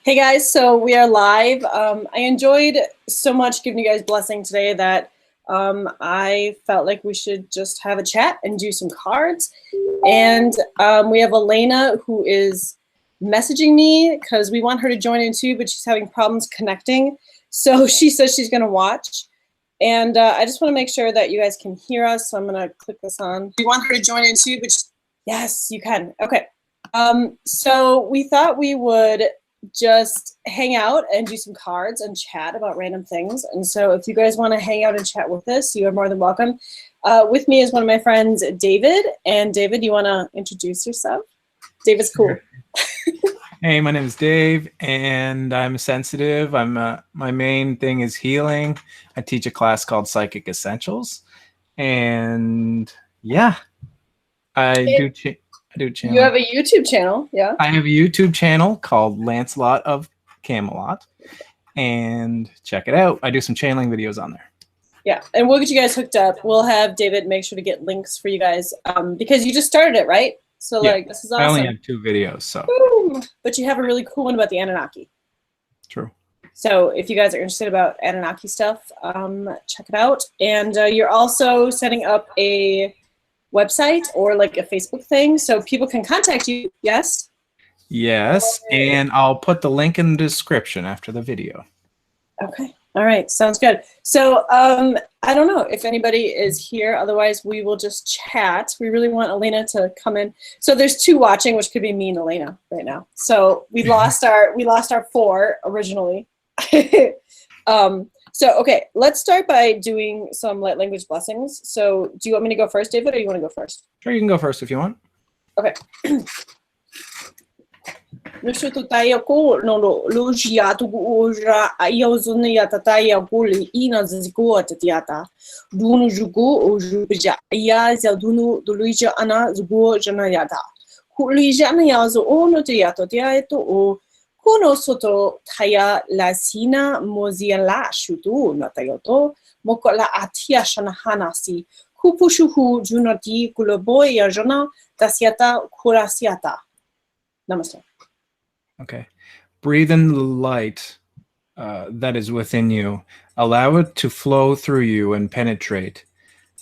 Hey guys, so we are live. I enjoyed so much giving you guys blessing today that I felt like we should just have a chat and do some cards. And we have Elena who is messaging me because we want her to join in too, but she's having problems connecting. So she says she's going to watch. And I just want to make sure that you guys can hear us. So I'm going to click this on. We want her to join in too, but yes, you can. Okay. So we thought we would just hang out and do some cards and chat about random things. And so if you guys want to hang out and chat with us, you are more than welcome. With me is one of my friends, David. And David, you want to introduce yourself? David's cool. Hey, my name is Dave, and I'm sensitive. My main thing is healing. I teach a class called Psychic Essentials, and yeah, I do channel. You have a YouTube channel, yeah? I have a YouTube channel called Lancelot of Camelot, and check it out. I do some channeling videos on there. Yeah, and we'll get you guys hooked up. We'll have David make sure to get links for you guys because you just started it, right? So Yeah, like this is awesome. I only have 2 videos, so. Boom. But you have a really cool one about the Anunnaki. True. So if you guys are interested about Anunnaki stuff, check it out. And you're also setting up a website or like a Facebook thing so people can contact you, yes? Yes, and I'll put the link in the description after the video. Okay. All right. Sounds good. So I don't know if anybody is here. Otherwise, we will just chat. We really want Elena to come in. So there's 2 watching, which could be me and Elena right now. So we lost our 4 originally. So okay, let's start by doing some light language blessings. So do you want me to go first, David, or you want to go first? Sure, you can go first if you want. Okay. Nushutu taya ko no lujia tu ura ayozuni taya guli ina ziko tatiata dunu jugo ujubja ya zadunu duluja ana zugo janayata kulija ana yazo ono tiato tiato o kono soto taya la sina mozia la shutu natayoto mokola atia shana hanasi kupushuhu junati kuloboya jana tasiata kurasiata. Namaste. Okay. Breathe in the light that is within you. Allow it to flow through you and penetrate.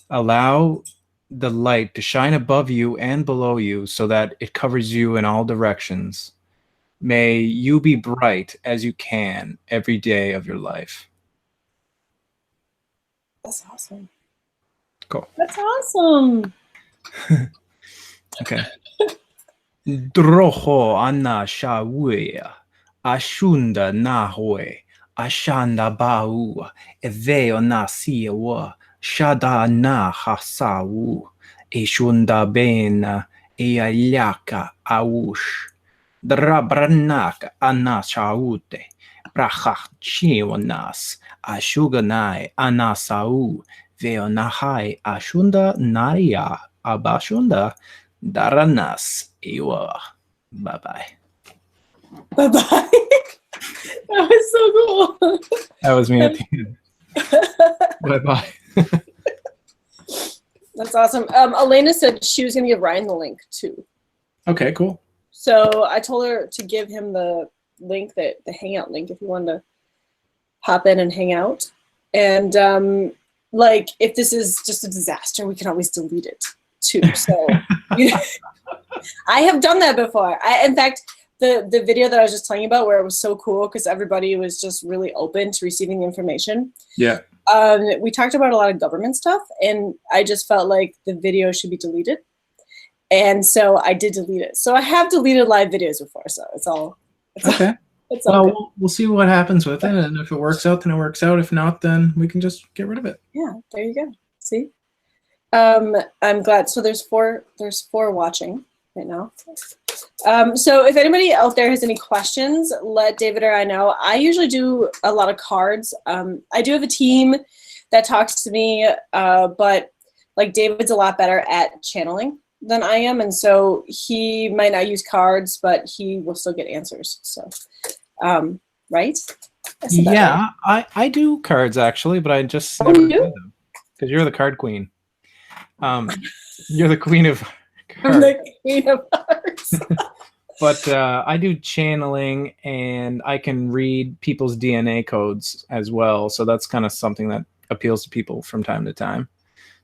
Allow the light to shine above you and below you so that it covers you in all directions. May you be bright as you can every day of your life. That's awesome. Cool. That's awesome. Okay. Droho anna shawea, ashunda nahwe, ashanda bau, eveo na siwa, shada na hasawu, eshunda bena, eayaka aush, drabranak anna shaute, brachach chiwanas, ashuganai anasau, veo nahai ashunda naria, abashunda, Daranas Iwa. Bye-bye. Bye-bye. That was so cool. That was me at the end. Bye-bye. That's awesome. Elena said she was going to give Ryan the link too. Okay, cool. So I told her to give him the link, the Hangout link, if you wanted to hop in and hang out. And like, if this is just a disaster, we can always delete it too. So I have done that before. In fact, the video that I was just telling you about where it was so cool because everybody was just really open to receiving the information. Yeah. We talked about a lot of government stuff and I just felt like the video should be deleted. And so I did delete it. So I have deleted live videos before. So it's all okay. It's all well, we'll see what happens with it. And if it works out, then it works out. If not, then we can just get rid of it. Yeah, there you go. See? I'm glad. So there's four watching right now. So if anybody out there has any questions, let David or I know. I usually do a lot of cards. I do have a team that talks to me, but like David's a lot better at channeling than I am. And so he might not use cards, but he will still get answers. So, right? Yeah, right. I do cards actually, but I just never do them because you're the card queen. You're the queen of cards. I'm the queen of hearts. But I do channeling, and I can read people's DNA codes as well. So that's kind of something that appeals to people from time to time.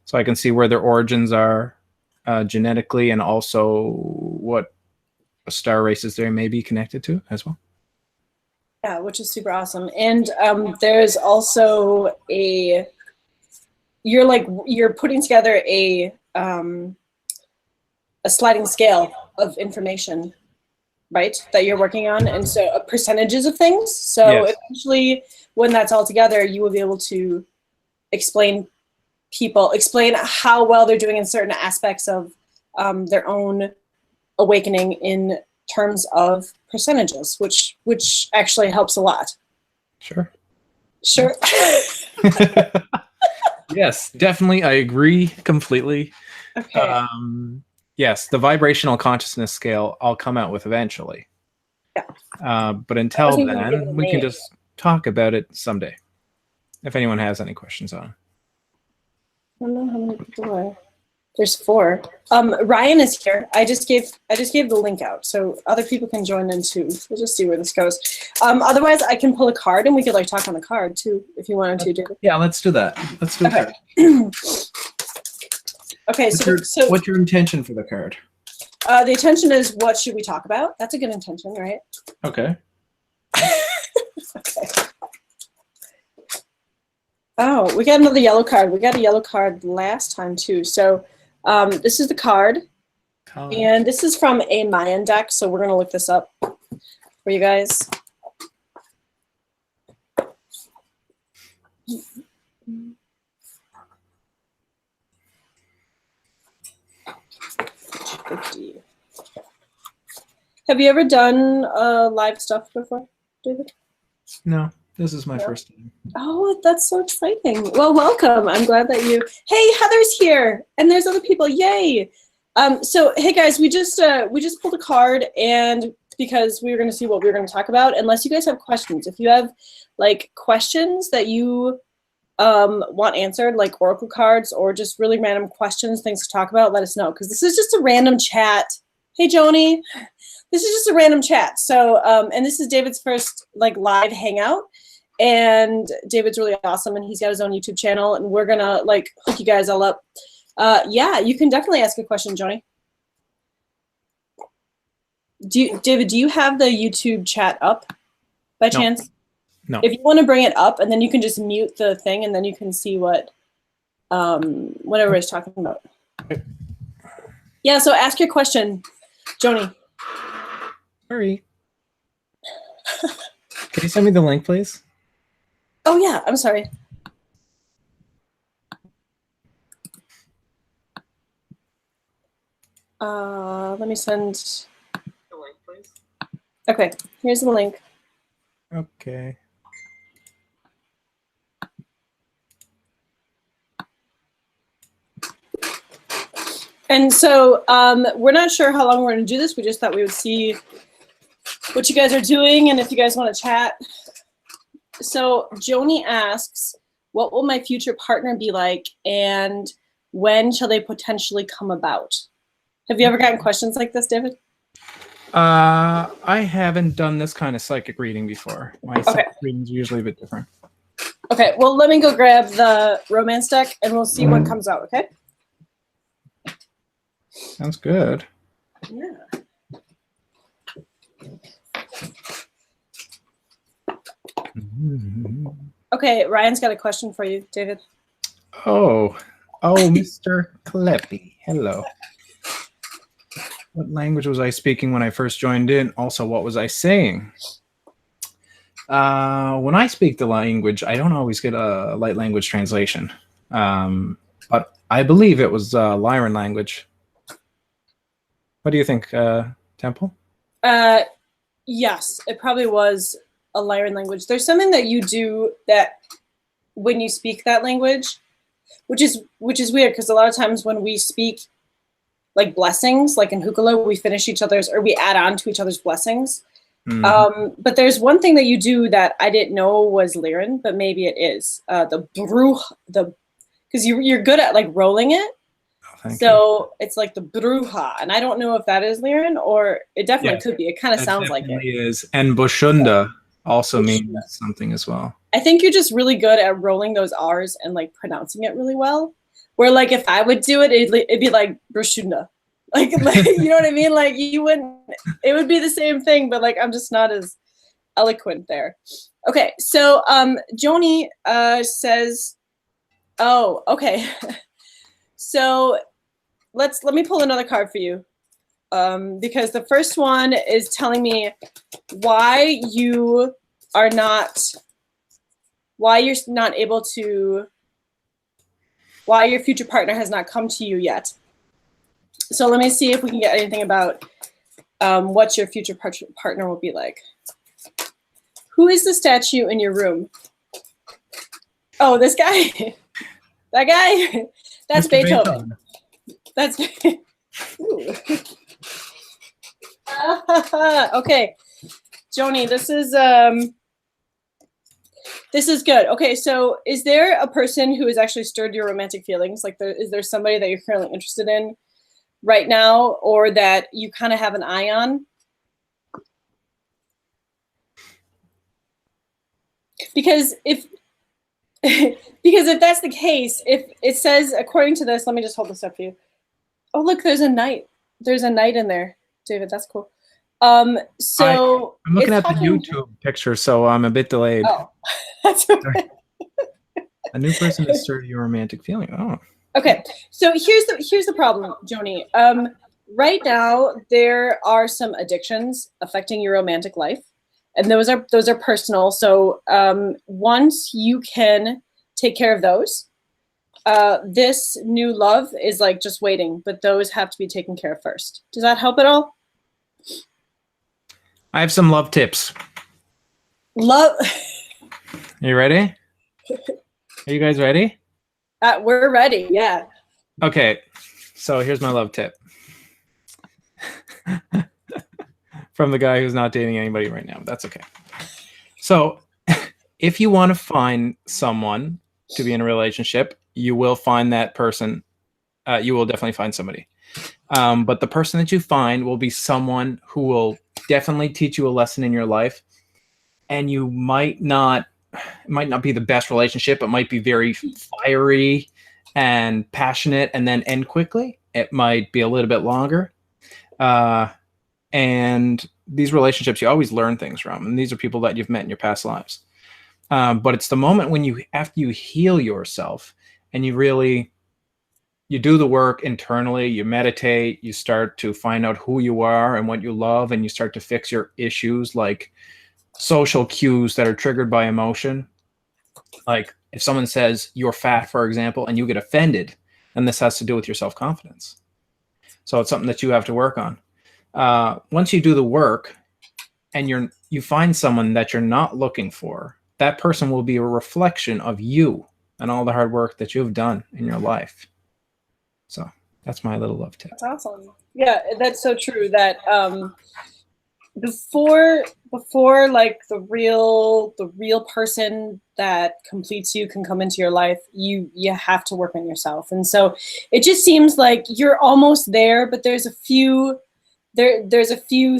So I can see where their origins are genetically, and also what star races they may be connected to as well. Yeah, which is super awesome. And there's also you're putting together a sliding scale of information, right, that you're working on, and so percentages of things. So Yes. eventually, when that's all together, you will be able to explain how well they're doing in certain aspects of their own awakening in terms of percentages, which actually helps a lot. Sure. Yes, definitely. I agree completely. Okay. Yes, the vibrational consciousness scale I'll come out with eventually. Yeah. But until wasn't gonna give it a then, we can name. just talk about it someday. If anyone has any questions on it. I don't know how many people are. There's 4. Ryan is here. I just gave the link out, so other people can join in too. We'll just see where this goes. Otherwise, I can pull a card and we could like talk on the card too, if you wanted to, David. Yeah, let's do that. Let's do Okay. it. Okay. So What's your intention for the card? the intention is, what should we talk about? That's a good intention, right? Okay. Okay. Oh, we got another yellow card. We got a yellow card last time too. So this is the card, and this is from a Mayan deck. So we're gonna look this up for you guys. Have you ever done live stuff before, David? No, this is my first time. Oh, that's so exciting. Well, welcome. I'm glad that you... Hey, Heather's here, and there's other people. Yay. So, hey, guys, we just pulled a card, and because we were going to see what we were going to talk about, unless you guys have questions. If you have, like, questions that you want answered, like oracle cards or just really random questions, things to talk about, let us know, because this is just a random chat. Hey, Joni. This is just a random chat. So, and this is David's first like live hangout, and David's really awesome, and he's got his own YouTube channel, and we're gonna like hook you guys all up. Yeah, you can definitely ask a question, Joni. David, do you have the YouTube chat up by chance? No. If you want to bring it up, and then you can just mute the thing, and then you can see what everybody's talking about. Okay. Yeah, so ask your question, Joni. Sorry. Can you send me the link, please? Oh yeah, I'm sorry. Let me send the link, please. Okay, here's the link. Okay. And so we're not sure how long we're going to do this. We just thought we would see what you guys are doing and if you guys want to chat. So Joni asks, what will my future partner be like, and when shall they potentially come about? Have you ever gotten questions like this, David? I haven't done this kind of psychic reading before. My psychic readings are usually a bit different. Okay, well, let me go grab the romance deck, and we'll see what comes out, okay? Sounds good. Yeah. Okay, Ryan's got a question for you, David. Oh, Mr. Kleppy. Hello. What language was I speaking when I first joined in? Also, what was I saying? When I speak the language, I don't always get a light language translation. But I believe it was Lyran language. What do you think, Temple? Yes, it probably was a Lyran language. There's something that you do that when you speak that language, which is weird, because a lot of times when we speak like blessings, like in Hukala, we finish each other's, or we add on to each other's blessings. Mm-hmm. But there's one thing that you do that I didn't know was Lyran, but maybe it is because you're good at like rolling it. thank you. So it's like the bruja, and I don't know if that is Lyran, or it definitely Yeah, could be. It kind of that sounds like it. definitely is. And Bushunda also Bushunda. means something as well. I think you're just really good at rolling those R's and like pronouncing it really well. Where like if I would do it, it'd be like brushunda. Like you know what I mean? Like you wouldn't. It would be the same thing, but like I'm just not as eloquent there. Okay, so Joni says, oh, okay. So let me pull another card for you, because the first one is telling me why you're not able to, why your future partner has not come to you yet. So let me see if we can get anything about what your future partner will be like. Who is the statue in your room? Oh, this guy. That guy. That's Mr. Beethoven. That's okay. Joni, this is good. Okay, so is there a person who has actually stirred your romantic feelings? Like, is there somebody that you're currently interested in right now, or that you kind of have an eye on? Because if that's the case, if it says, according to this, let me just hold this up for you. Oh, look, there's a knight. There's a knight in there, David. That's cool. So I'm looking at the YouTube picture, so I'm a bit delayed. Oh, that's okay. A new person has stirred your romantic feeling. Oh. Okay, so here's the problem, Joni. Right now there are some addictions affecting your romantic life, and those are personal. So once you can take care of those, this new love is like just waiting, but those have to be taken care of first. Does that help at all? I have some love tips. Love. Are you ready? Are you guys ready? We're ready. Yeah. Okay, so here's my love tip from the guy who's not dating anybody right now. That's okay. So if you want to find someone to be in a relationship, you will find that person. You will definitely find somebody. But the person that you find will be someone who will definitely teach you a lesson in your life. And you it might not be the best relationship. It might be very fiery and passionate and then end quickly. It might be a little bit longer. And these relationships, you always learn things from. And these are people that you've met in your past lives. But it's the moment when after you heal yourself and you do the work internally, you meditate, you start to find out who you are and what you love, and you start to fix your issues like social cues that are triggered by emotion. Like if someone says you're fat, for example, and you get offended, and this has to do with your self-confidence. So it's something that you have to work on. Once you do the work and you find someone that you're not looking for, that person will be a reflection of you and all the hard work that you've done in your life. So that's my little love tip. That's awesome. Yeah, that's so true. That before like the real person that completes you can come into your life, you have to work on yourself. And so it just seems like you're almost there, but there's a few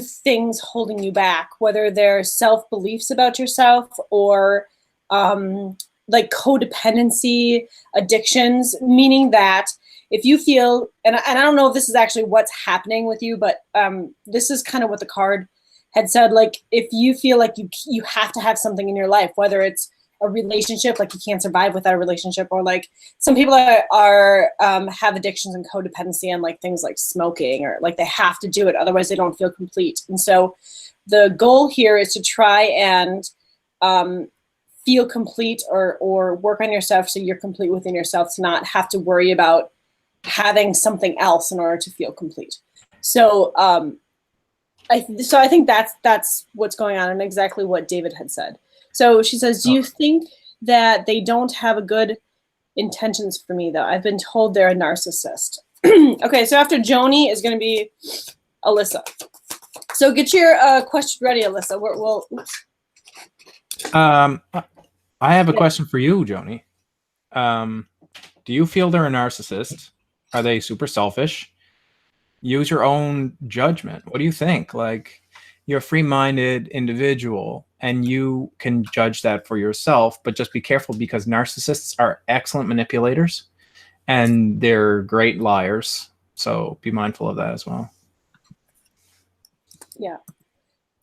things holding you back, whether they're self-beliefs about yourself or like codependency addictions, meaning that if you feel, and I don't know if this is actually what's happening with you, but this is kind of what the card had said. Like if you feel like you have to have something in your life, whether it's a relationship, like you can't survive without a relationship, or like some people are have addictions and codependency and like things like smoking, or like they have to do it, otherwise they don't feel complete. And so the goal here is to try and feel complete or work on yourself so you're complete within yourself, to not have to worry about having something else in order to feel complete. So I think that's what's going on, and exactly what David had said. So she says, do you think that they don't have a good intentions for me, though? I've been told they're a narcissist. Okay, so after Joni is going to be Alyssa. So get your question ready, Alyssa. Oops. I have a question for you, Joni. Do you feel they're a narcissist? Are they super selfish? Use your own judgment. What do you think? Like, you're a free-minded individual and you can judge that for yourself, but just be careful because narcissists are excellent manipulators and they're great liars. So be mindful of that as well. Yeah.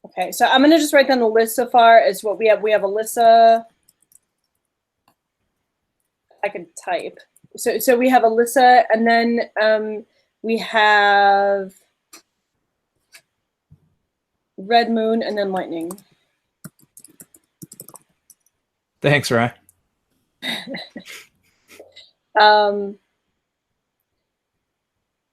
Okay, so I'm gonna just write down the list so far as what we have. We have Alyssa. I could type. So we have Alyssa, and then we have Red Moon, and then Lightning. Thanks, Ray.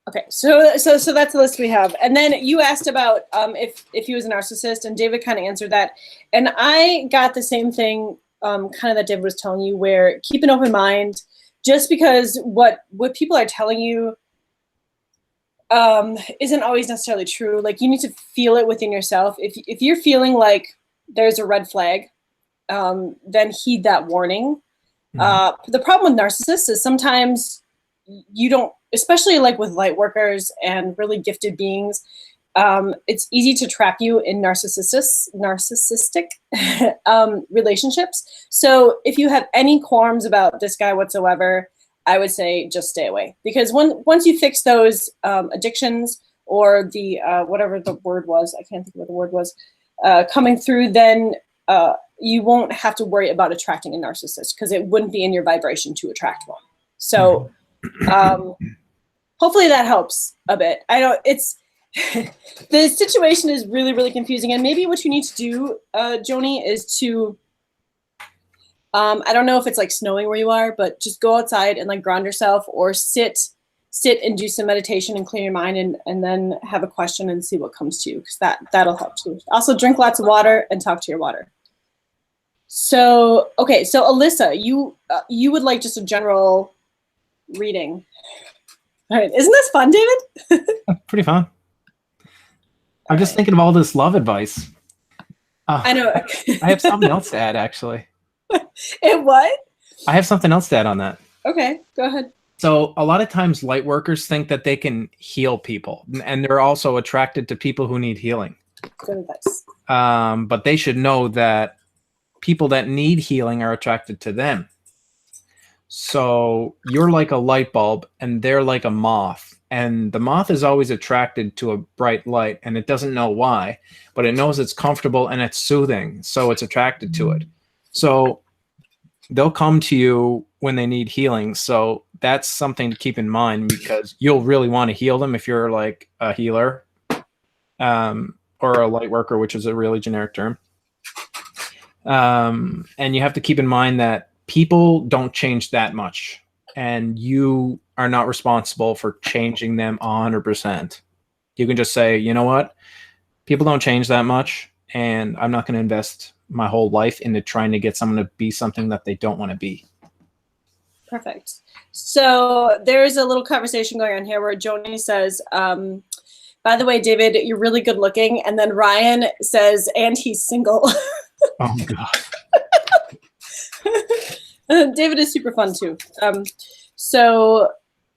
Okay, so that's the list we have, and then you asked about if he was a narcissist, and David kind of answered that, and I got the same thing kind of that David was telling you, where keep an open mind. Just because what people are telling you isn't always necessarily true. Like, you need to feel it within yourself. If you're feeling like there's a red flag, then heed that warning. The problem with narcissists is sometimes you don't, especially like with light workers and really gifted beings, it's easy to trap you in narcissistic relationships. So if you have any qualms about this guy whatsoever, I would say just stay away. Because once you fix those addictions or the whatever the word was, I can't think of what the word was, coming through, then you won't have to worry about attracting a narcissist because it wouldn't be in your vibration to attract one. So hopefully that helps a bit. I know it's the situation is really, really confusing. And maybe what you need to do, Joni, is to, I don't know if it's like snowing where you are, but just go outside and like ground yourself, or sit and do some meditation and clear your mind, and then have a question and see what comes to you, because that'll help too. Also drink lots of water and talk to your water. So, okay. So Alyssa, you would like just a general reading. All right. Isn't this fun, David? Pretty fun. I'm just thinking of all this love advice. I know. I have something else to add, actually. And what? I have something else to add on that. Okay, go ahead. So a lot of times light workers think that they can heal people, and they're also attracted to people who need healing. Good advice. But they should know that people that need healing are attracted to them. So you're like a light bulb and they're like a moth. And the moth is always attracted to a bright light, and it doesn't know why, but it knows it's comfortable and it's soothing, so it's attracted to it. So they'll come to you when they need healing. So that's something to keep in mind, because you'll really want to heal them if you're like a healer, or a light worker, which is a really generic term. And you have to keep in mind that people don't change that much, and you are not responsible for changing them 100%. You can just say, you know what? People don't change that much, and I'm not going to invest my whole life into trying to get someone to be something that they don't want to be. Perfect. So there's a little conversation going on here where Joni says, by the way, David, you're really good looking. And then Ryan says, and he's single. Oh, God. David is super fun too. So,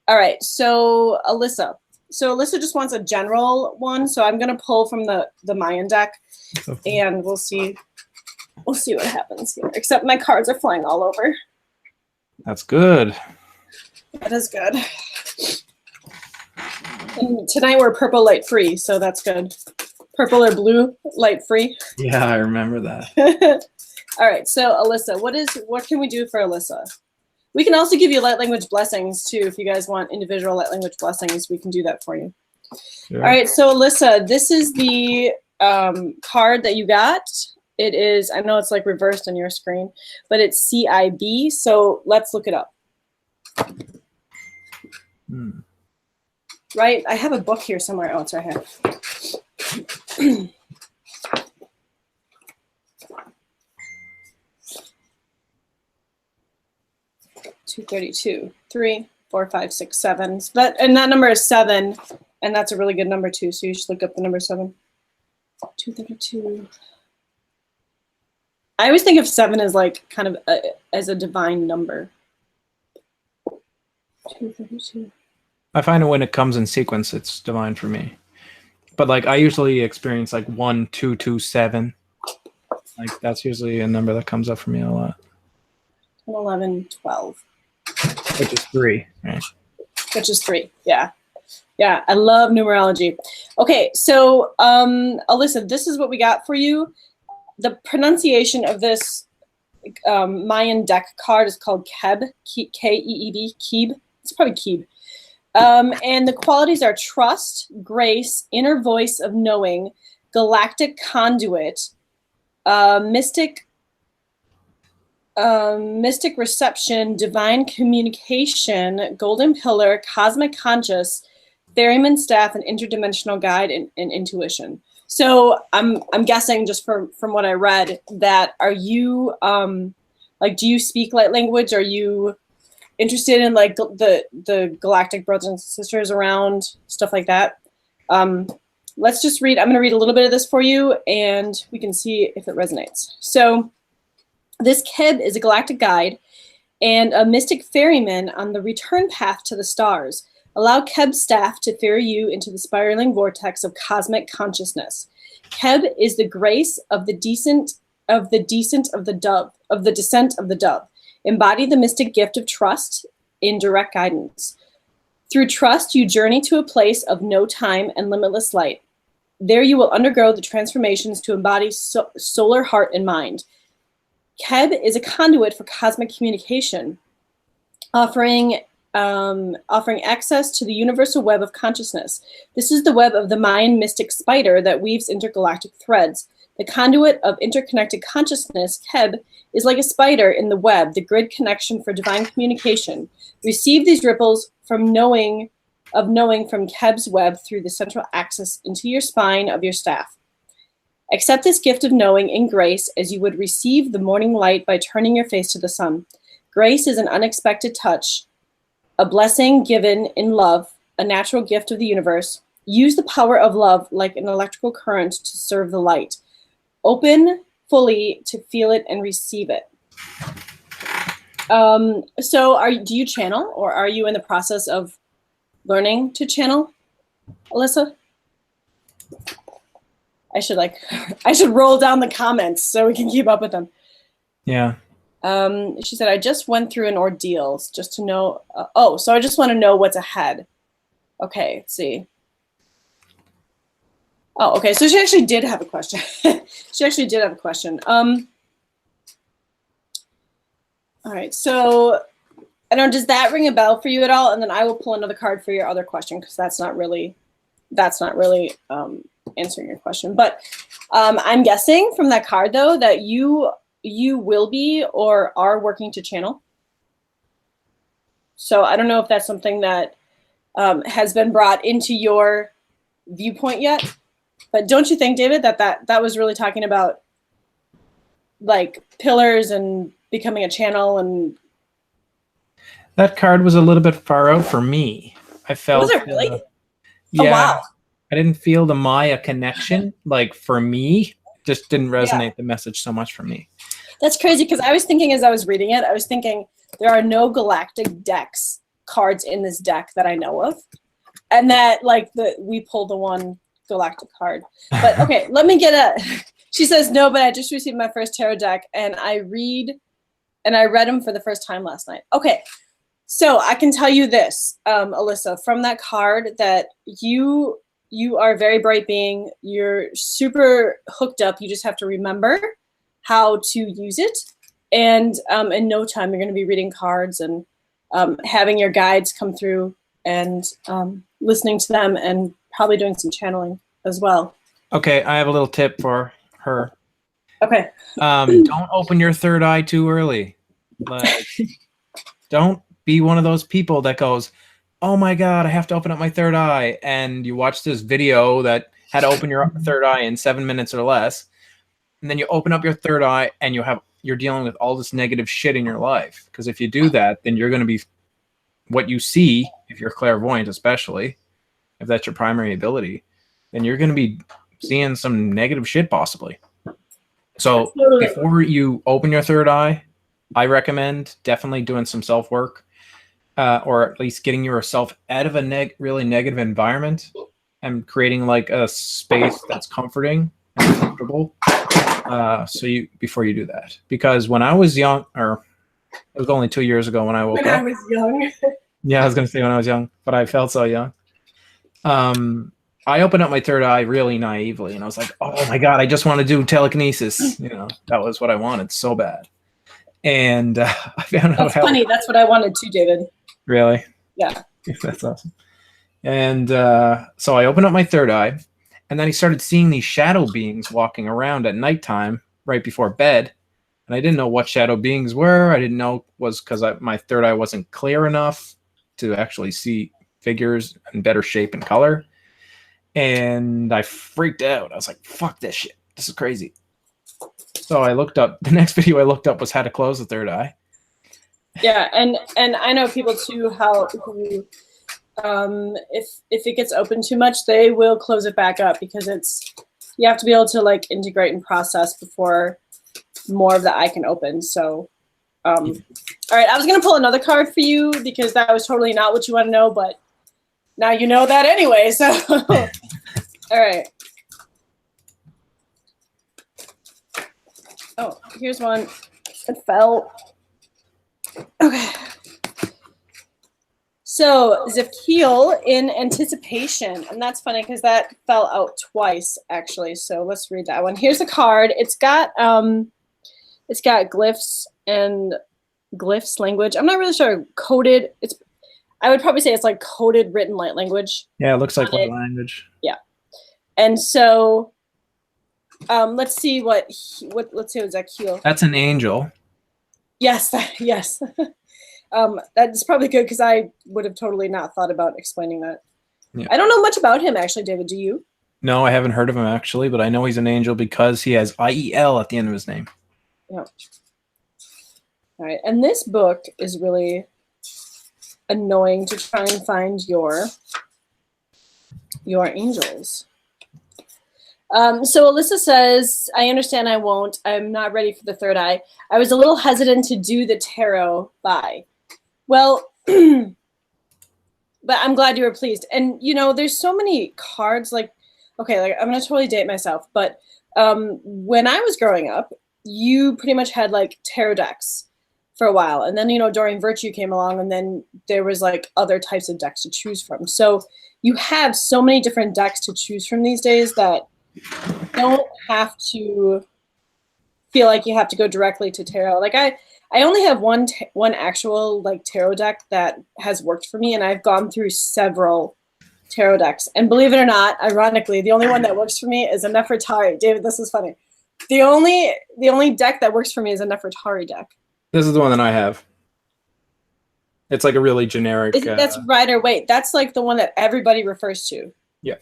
all right. So Alyssa. So Alyssa just wants a general one. So I'm going to pull from the Mayan deck, and we'll see what happens here. Except my cards are flying all over. That's good. That is good. And tonight we're purple light free, so that's good. Purple or blue light free. Yeah, I remember that. All right, so Alyssa, what can we do for Alyssa? We can also give you light language blessings too. If you guys want individual light language blessings, we can do that for you. Sure. All right, so Alyssa, this is the card that you got. It is, I know it's like reversed on your screen, but it's CIB. So let's look it up. Right, I have a book here somewhere. Oh, it's right here. 232, 3, 4, 5, 6, 7. So that number is 7, and that's a really good number too. So you should look up the number 7. 232. I always think of 7 as like kind of as a divine number. 232. I find it when it comes in sequence, it's divine for me. But like I usually experience like 1, 2, 2, 7. Like that's usually a number that comes up for me a lot. 10, 11, 12. Which is 3, right? Which is 3, yeah. Yeah, I love numerology. Okay, so Alyssa, this is what we got for you. The pronunciation of this Mayan deck card is called Keb, K-E-E-B, Keeb. It's probably Keeb. And the qualities are trust, grace, inner voice of knowing, galactic conduit, mystic reception, divine communication, golden pillar, cosmic conscious, ferryman staff, and interdimensional guide and intuition. So I'm guessing just from what I read that are you like, do you speak light language? Are you interested in like the galactic brothers and sisters around, stuff like that? Let's just read. I'm going to read a little bit of this for you, and we can see if it resonates. So this Keb is a galactic guide and a mystic ferryman on the return path to the stars. Allow Keb staff to ferry you into the spiraling vortex of cosmic consciousness. Keb is the grace of the descent of the descent of the dove. Embody the mystic gift of trust in direct guidance. Through trust, you journey to a place of no time and limitless light. There you will undergo the transformations to embody solar heart and mind. Keb is a conduit for cosmic communication, offering access to the universal web of consciousness. This is the web of the Mayan mystic spider that weaves intergalactic threads. The conduit of interconnected consciousness, Keb, is like a spider in the web, the grid connection for divine communication. Receive these ripples from knowing from Keb's web through the central axis into your spine of your staff. Accept this gift of knowing in grace as you would receive the morning light by turning your face to the sun. Grace is an unexpected touch, a blessing given in love, a natural gift of the universe. Use the power of love like an electrical current to serve the light. Open fully to feel it and receive it. So do you channel, or are you in the process of learning to channel, Alyssa? I should roll down the comments so we can keep up with them. Yeah. She said, I just went through an ordeal just to know. So I just want to know what's ahead. Okay, let's see. Oh, okay. So she actually did have a question. All right. So I don't know, does that ring a bell for you at all? And then I will pull another card for your other question, because that's not really answering your question. But I'm guessing from that card, though, that you will be or are working to channel. So I don't know if that's something that has been brought into your viewpoint yet. But don't you think, David, that was really talking about like pillars and becoming a channel? And that card was a little bit far out for me. I felt. Was it really? Yeah. Oh, wow. I didn't feel the Maya connection. Like for me, just didn't resonate the message so much for me. That's crazy, because I was thinking as I was reading it, I was thinking there are no galactic decks cards in this deck that I know of, and that like we pulled the one galactic card. But okay, let me get she says no, but I just received my first tarot deck, and I read them for the first time last night. Okay, so I can tell you this, Alyssa, from that card, that you are a very bright being. You're super hooked up. You just have to remember how to use it. And in no time, you're going to be reading cards and having your guides come through and listening to them, and probably doing some channeling as well. Okay, I have a little tip for her. Okay. Don't open your third eye too early. Like, don't be one of those people that goes, oh my God, I have to open up my third eye. And you watch this video that had to open your third eye in 7 minutes or less. And then you open up your third eye and you're dealing with all this negative shit in your life. Because if you do that, then you're going to be what you see, if you're clairvoyant, especially if that's your primary ability, then you're going to be seeing some negative shit possibly. So before you open your third eye, I recommend definitely doing some self-work. or at least getting yourself out of a really negative environment and creating like a space that's comforting and comfortable. Before you do that, because when I was young, or it was only 2 years ago when I woke When up. I was young. Yeah, I was going to say when I was young, but I felt so young. I opened up my third eye really naively, and I was like, "Oh my god, I just want to do telekinesis." You know, that was what I wanted so bad. And I found out That's how funny. That's what I wanted too, David. really, Yeah. that's awesome. And so I opened up my third eye, and then I started seeing these shadow beings walking around at nighttime, right before bed. And I didn't know what shadow beings were. I didn't know it was because my third eye wasn't clear enough to actually see figures in better shape and color. And I freaked out. I was like, fuck this shit. This is crazy. So I looked up, the next video I looked up was how to close the third eye. Yeah, and I know people too who if it gets open too much, they will close it back up because you have to be able to like integrate and process before more of the eye can open. So all right, I was gonna pull another card for you because that was totally not what you want to know, but now you know that anyway. So all right. Oh, here's one. It fell. Okay. So Zepkiel in anticipation, and that's funny because that fell out twice actually. So let's read that one. Here's a card. It's got glyphs and glyphs language. I'm not really sure. Coded. I would probably say it's like coded written light language. Yeah, it looks like light language. Yeah. And so let's see let's see what Zepkiel. That's an angel. Yes, yes. That's probably good because I would have totally not thought about explaining that. Yeah. I don't know much about him actually, David. Do you? No, I haven't heard of him actually, but I know he's an angel because he has IEL at the end of his name. Yeah. All right, and this book is really annoying to try and find your angels. So Alyssa says, I understand I won't. I'm not ready for the third eye. I was a little hesitant to do the tarot. Bye. Well, but I'm glad you were pleased. And, you know, there's so many cards. Like, okay, like I'm going to totally date myself. But when I was growing up, you pretty much had like tarot decks for a while. And then, you know, Doreen Virtue came along and then there was like other types of decks to choose from. So you have so many different decks to choose from these days that don't have to feel like you have to go directly to tarot. Like I only have one actual like tarot deck that has worked for me, and I've gone through several tarot decks. And believe it or not, ironically, the only one that works for me is a Nefertari. David, this is funny. The only deck that works for me is a Nefertari deck. This is the one that I have. It's like a really generic. That's Rider Waite. That's like the one that everybody refers to. Yeah.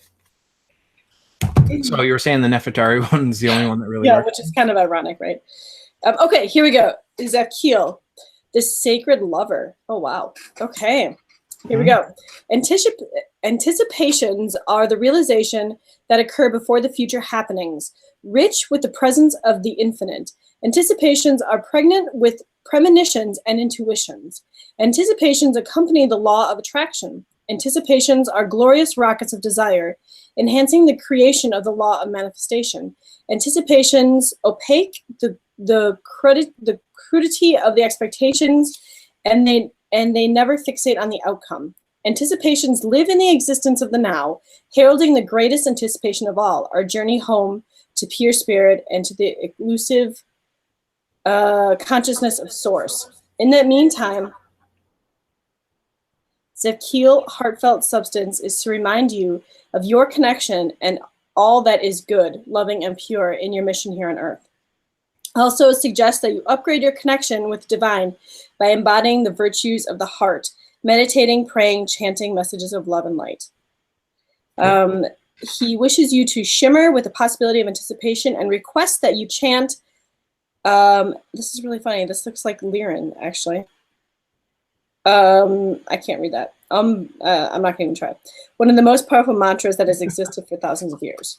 So you were saying the Nefertari one's the only one that really works. Yeah, which is kind of ironic, right? Okay, here we go. Zepkiel, the sacred lover. Oh, wow. Okay, here we go. Anticipations are the realization that occur before the future happenings, rich with the presence of the infinite. Anticipations are pregnant with premonitions and intuitions. Anticipations accompany the law of attraction. Anticipations are glorious rockets of desire, enhancing the creation of the law of manifestation. Anticipations opaque the crudity of the expectations, and they never fixate on the outcome. Anticipations live in the existence of the now, heralding the greatest anticipation of all, our journey home to pure spirit and to the elusive consciousness of source. In that meantime, Zepkiel heartfelt substance is to remind you of your connection and all that is good, loving, and pure in your mission here on Earth. Also suggests that you upgrade your connection with divine by embodying the virtues of the heart, meditating, praying, chanting messages of love and light. He wishes you to shimmer with the possibility of anticipation and requests that you chant. This is really funny. This looks like Lyran, actually. I can't read that. I'm not going to try. One of the most powerful mantras that has existed for thousands of years.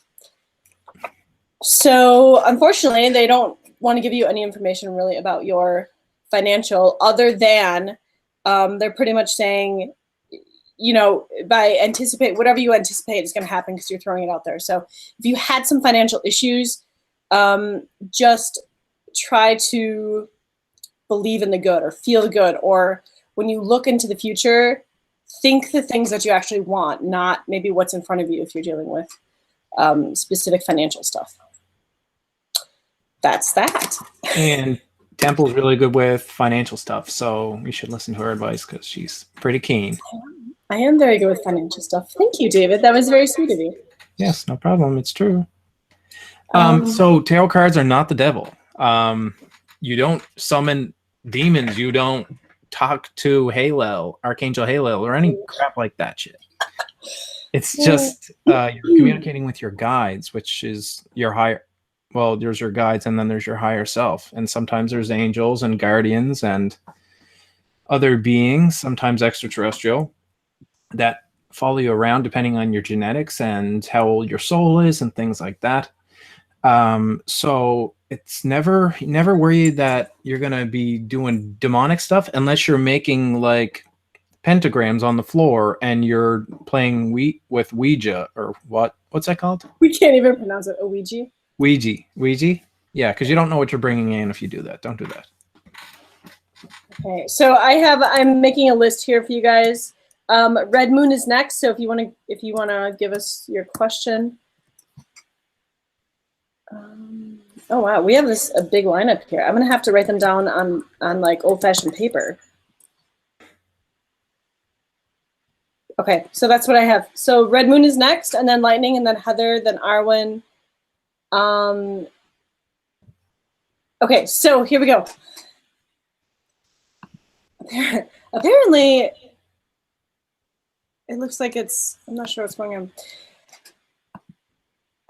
So, unfortunately, they don't want to give you any information really about your financial, other than They're pretty much saying, you know, by anticipate, whatever you anticipate is going to happen because you're throwing it out there. So if you had some financial issues, just try to believe in the good or feel the good, or when you look into the future, think the things that you actually want, not maybe what's in front of you if you're dealing with specific financial stuff. That's that. And Temple's really good with financial stuff, so you should listen to her advice because she's pretty keen. I am very good with financial stuff. Thank you, David. That was very sweet of you. Yes, no problem. It's true. So tarot cards are not the devil. You don't summon demons. You don't talk to Halel, Archangel Halel, or any crap like that shit. It's just you're communicating with your guides, which is your higher. Well, there's your guides, and then there's your higher self, and sometimes there's angels and guardians and other beings, sometimes extraterrestrial, that follow you around depending on your genetics and how old your soul is and things like that. So it's never worry that you're going to be doing demonic stuff unless you're making like pentagrams on the floor and you're playing with Ouija or what's that called? We can't even pronounce it. Ouija. Ouija. Yeah, because you don't know what you're bringing in if you do that. Don't do that. Okay, so I'm making a list here for you guys. Red Moon is next, so if you want to give us your question. Oh wow, we have a big lineup here. I'm gonna have to write them down on like old-fashioned paper. Okay, so that's what I have. So Red Moon is next, and then Lightning, and then Heather, then Arwen. Okay, so here we go. Apparently, it looks like I'm not sure what's going on.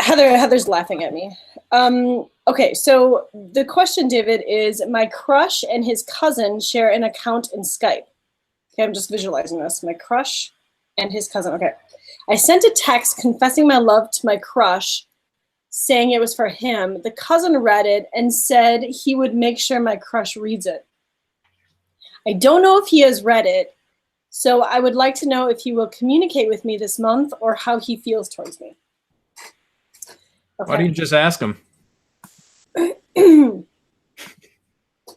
Heather's laughing at me. Okay, so the question, David, is my crush and his cousin share an account in Skype. Okay, I'm just visualizing this. My crush and his cousin. Okay. I sent a text confessing my love to my crush, saying it was for him. The cousin read it and said he would make sure my crush reads it. I don't know if he has read it, so I would like to know if he will communicate with me this month or how he feels towards me. Okay. Why don't you just ask him?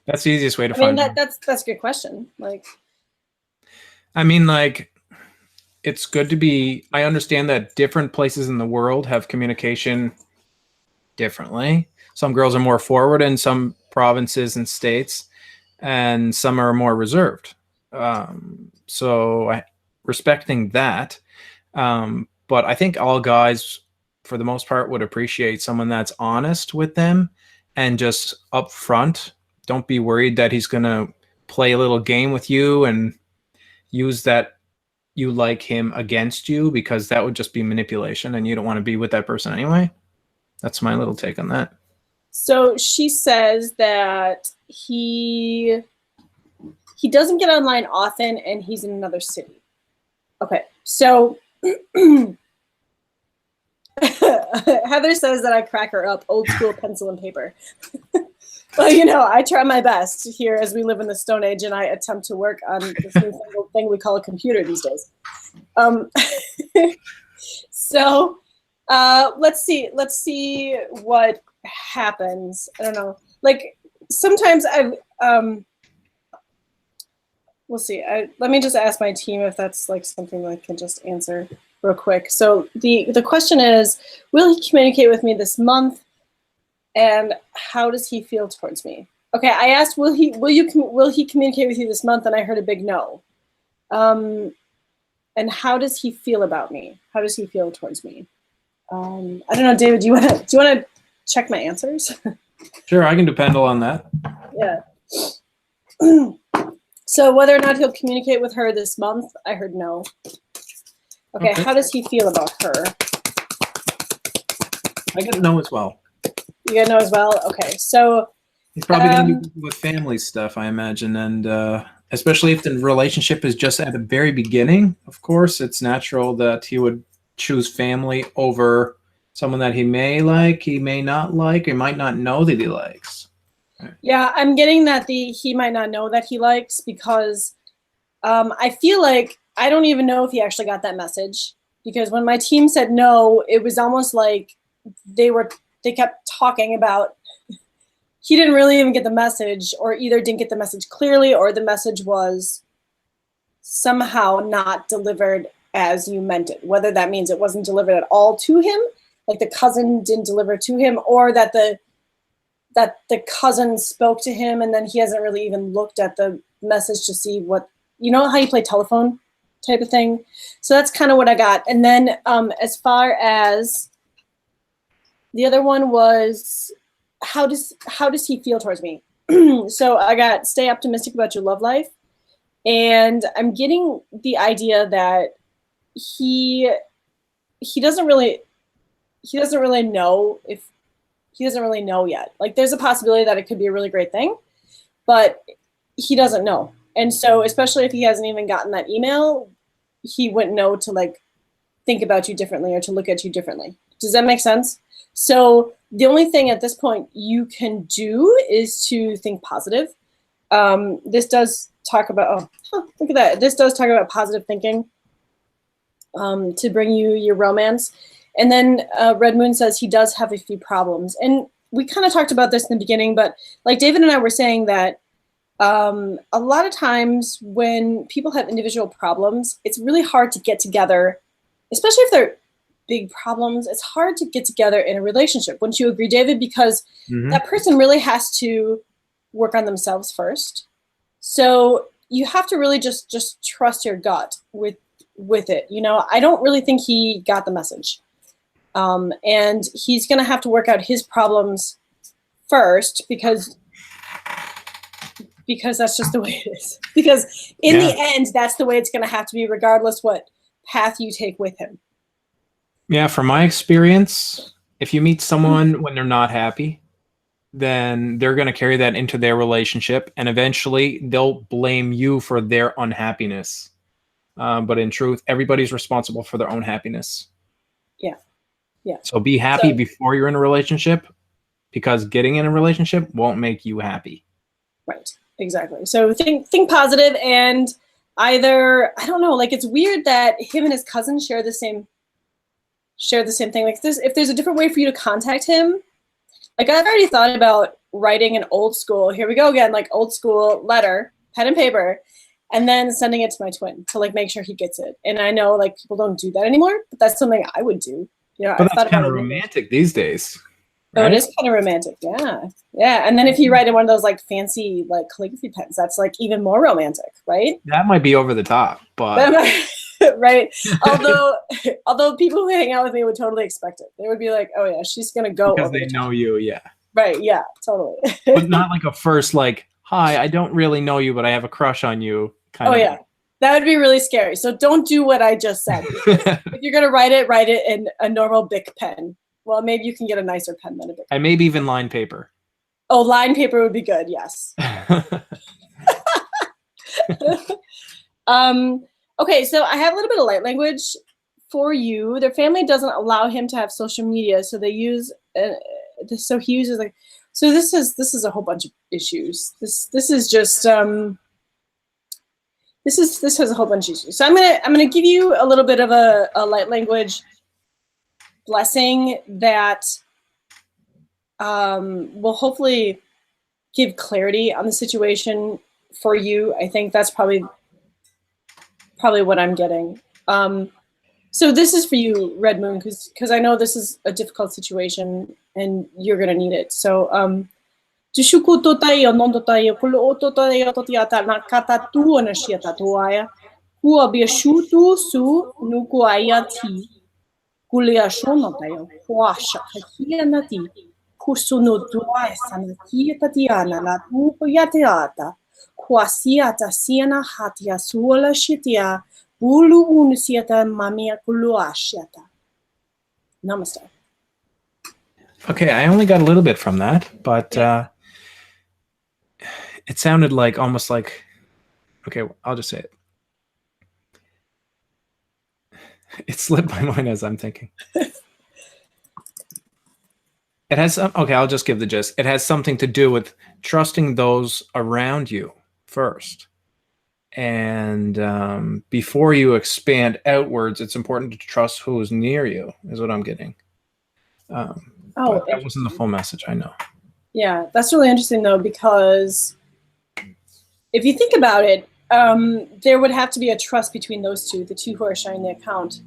That's the easiest way to find out. That's a good question. Like, I mean, like, it's good to be. I understand that different places in the world have communication differently. Some girls are more forward in some provinces and states, and some are more reserved. So respecting that. But I think all guys, for the most part, would appreciate someone that's honest with them and just upfront. Don't be worried that he's going to play a little game with you and use that you like him against you, because that would just be manipulation and you don't want to be with that person anyway. That's my little take on that. So she says that he doesn't get online often and he's in another city. Okay, so Heather says that I crack her up, old school pencil and paper. Well, you know, I try my best here as we live in the Stone Age, and I attempt to work on this new thing we call a computer these days. So let's see what happens. I don't know. Like sometimes we'll see. Let me just ask my team if that's like something that I can just answer real quick. So the question is, will he communicate with me this month? And how does he feel towards me? Okay, I asked, will he communicate with you this month? And I heard a big no. And how does he feel about me? How does he feel towards me? I don't know, David. Do you want to check my answers? Sure, I can depend on that. Yeah. So whether or not he'll communicate with her this month, I heard no. Okay. How does he feel about her? I get no as well. You get no as well? Okay. So he's probably going to be with family stuff, I imagine. And especially if the relationship is just at the very beginning, of course, it's natural that he would choose family over someone that he may like, he may not like, or might not know that he likes. Yeah, I'm getting that he might not know that he likes, because I feel like I don't even know if he actually got that message, because when my team said no, it was almost like they kept talking about he didn't really even get the message, or either didn't get the message clearly, or the message was somehow not delivered as you meant it. Whether that means it wasn't delivered at all to him, like the cousin didn't deliver to him, or that the cousin spoke to him and then he hasn't really even looked at the message to see what, you know how you play telephone type of thing. So that's kind of what I got. And then as far as the other one was, how does he feel towards me? So I got, stay optimistic about your love life. And I'm getting the idea that he doesn't really know if he doesn't really know yet. Like there's a possibility that it could be a really great thing, but he doesn't know. And so especially if he hasn't even gotten that email, he wouldn't know to like think about you differently or to look at you differently. Does that make sense? So the only thing at this point you can do is to think positive. This does talk about, look at that. This does talk about positive thinking to bring you your romance. And then Red Moon says he does have a few problems. And we kind of talked about this in the beginning, but like David and I were saying that a lot of times when people have individual problems, it's really hard to get together, especially if they're big problems. It's hard to get together in a relationship. Wouldn't you agree, David? Because that person really has to work on themselves first. So you have to really just trust your gut with it. You know, I don't really think he got the message. And he's going to have to work out his problems first because that's just the way it is. Because in the end, that's the way it's going to have to be, regardless what path you take with him. Yeah, from my experience, if you meet someone when they're not happy, then they're going to carry that into their relationship, and eventually they'll blame you for their unhappiness. But in truth, everybody's responsible for their own happiness. Yeah. Yeah. So be happy before you're in a relationship, because getting in a relationship won't make you happy. Right. Exactly. So think positive, and either, I don't know, like it's weird that him and his cousin share the same thing. Like this, if there's a different way for you to contact him, like I've already thought about writing an old school, here we go again, like old school letter, pen and paper, and then sending it to my twin to like make sure he gets it. And I know like people don't do that anymore, but that's something I would do. You know, but that's kind of romantic these days. Right? Oh, it is kind of romantic. Yeah. Yeah. And then if you write in one of those like fancy like calligraphy pens, that's like even more romantic, right? That might be over the top, but right. Although people who hang out with me would totally expect it. They would be like, oh yeah, she's gonna go because over they know you, yeah. Right, yeah, totally. But not like a first like, hi, I don't really know you, but I have a crush on you kind of. Oh yeah. That would be really scary. So don't do what I just said. If you're gonna write it in a normal Bic pen. Well, maybe you can get a nicer pen than a Bic pen. And maybe even line paper. Oh, line paper would be good, yes. Okay, so I have a little bit of light language for you. Their family doesn't allow him to have social media, so they use so he uses like, so this is a whole bunch of issues. This is just this has a whole bunch of issues. So I'm gonna give you a little bit of a light language blessing that will hopefully give clarity on the situation for you. I think that's probably what I'm getting. So this is for you, Red Moon, because I know this is a difficult situation and you're gonna need it. So Tishuku totaio non totaio kulo totaio totiata nakata tu na shiata tuaya hua biashutu su nukuayati kulia shono tayo huasha hianati kusuno duai sanati tatiana la tu yatiata kuasiata siena hatia suola shitia bulu unsiata mamia kuluashiata. Namaste. Okay, I only got a little bit from that, but it sounded like almost like, okay, I'll just say it. It slipped my mind as I'm thinking. It has some, okay, I'll just give the gist. It has something to do with trusting those around you first. And before you expand outwards, it's important to trust who is near you, is what I'm getting. But that wasn't the full message, I know. Yeah, that's really interesting, though, because if you think about it, there would have to be a trust between those two, the two who are sharing the account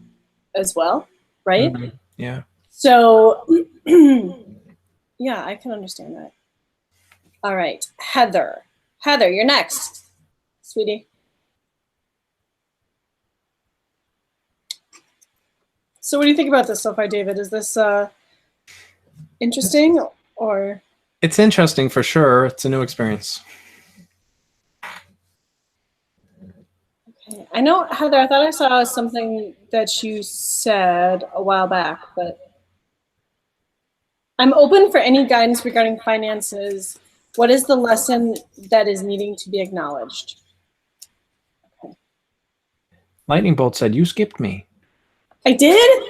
as well, right? Mhm. Yeah. So, yeah, I can understand that. All right, Heather. Heather, you're next, sweetie. So what do you think about this so far, David? Is this interesting or? It's interesting for sure. It's a new experience. Okay. I know, Heather, I thought I saw something that you said a while back, but I'm open for any guidance regarding finances. What is the lesson that is needing to be acknowledged? Okay. Lightning Bolt said, you skipped me. I did?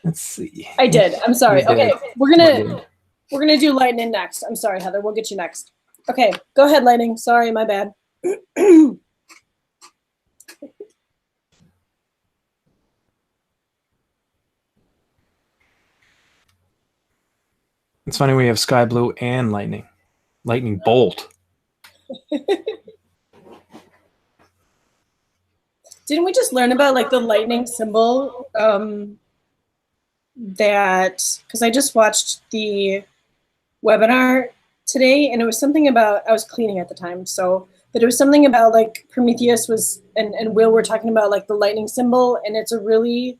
Let's see. I did. I'm sorry. You did. Okay, we're gonna do Lightning next. I'm sorry, Heather. We'll get you next. Okay, go ahead, Lightning. Sorry, my bad. It's funny we have Sky Blue and Lightning. Lightning Bolt. Didn't we just learn about like the lightning symbol? That because I just watched the webinar today, and it was something about, I was cleaning at the time, so, but it was something about like Prometheus was and Will were talking about like the lightning symbol, and it's a really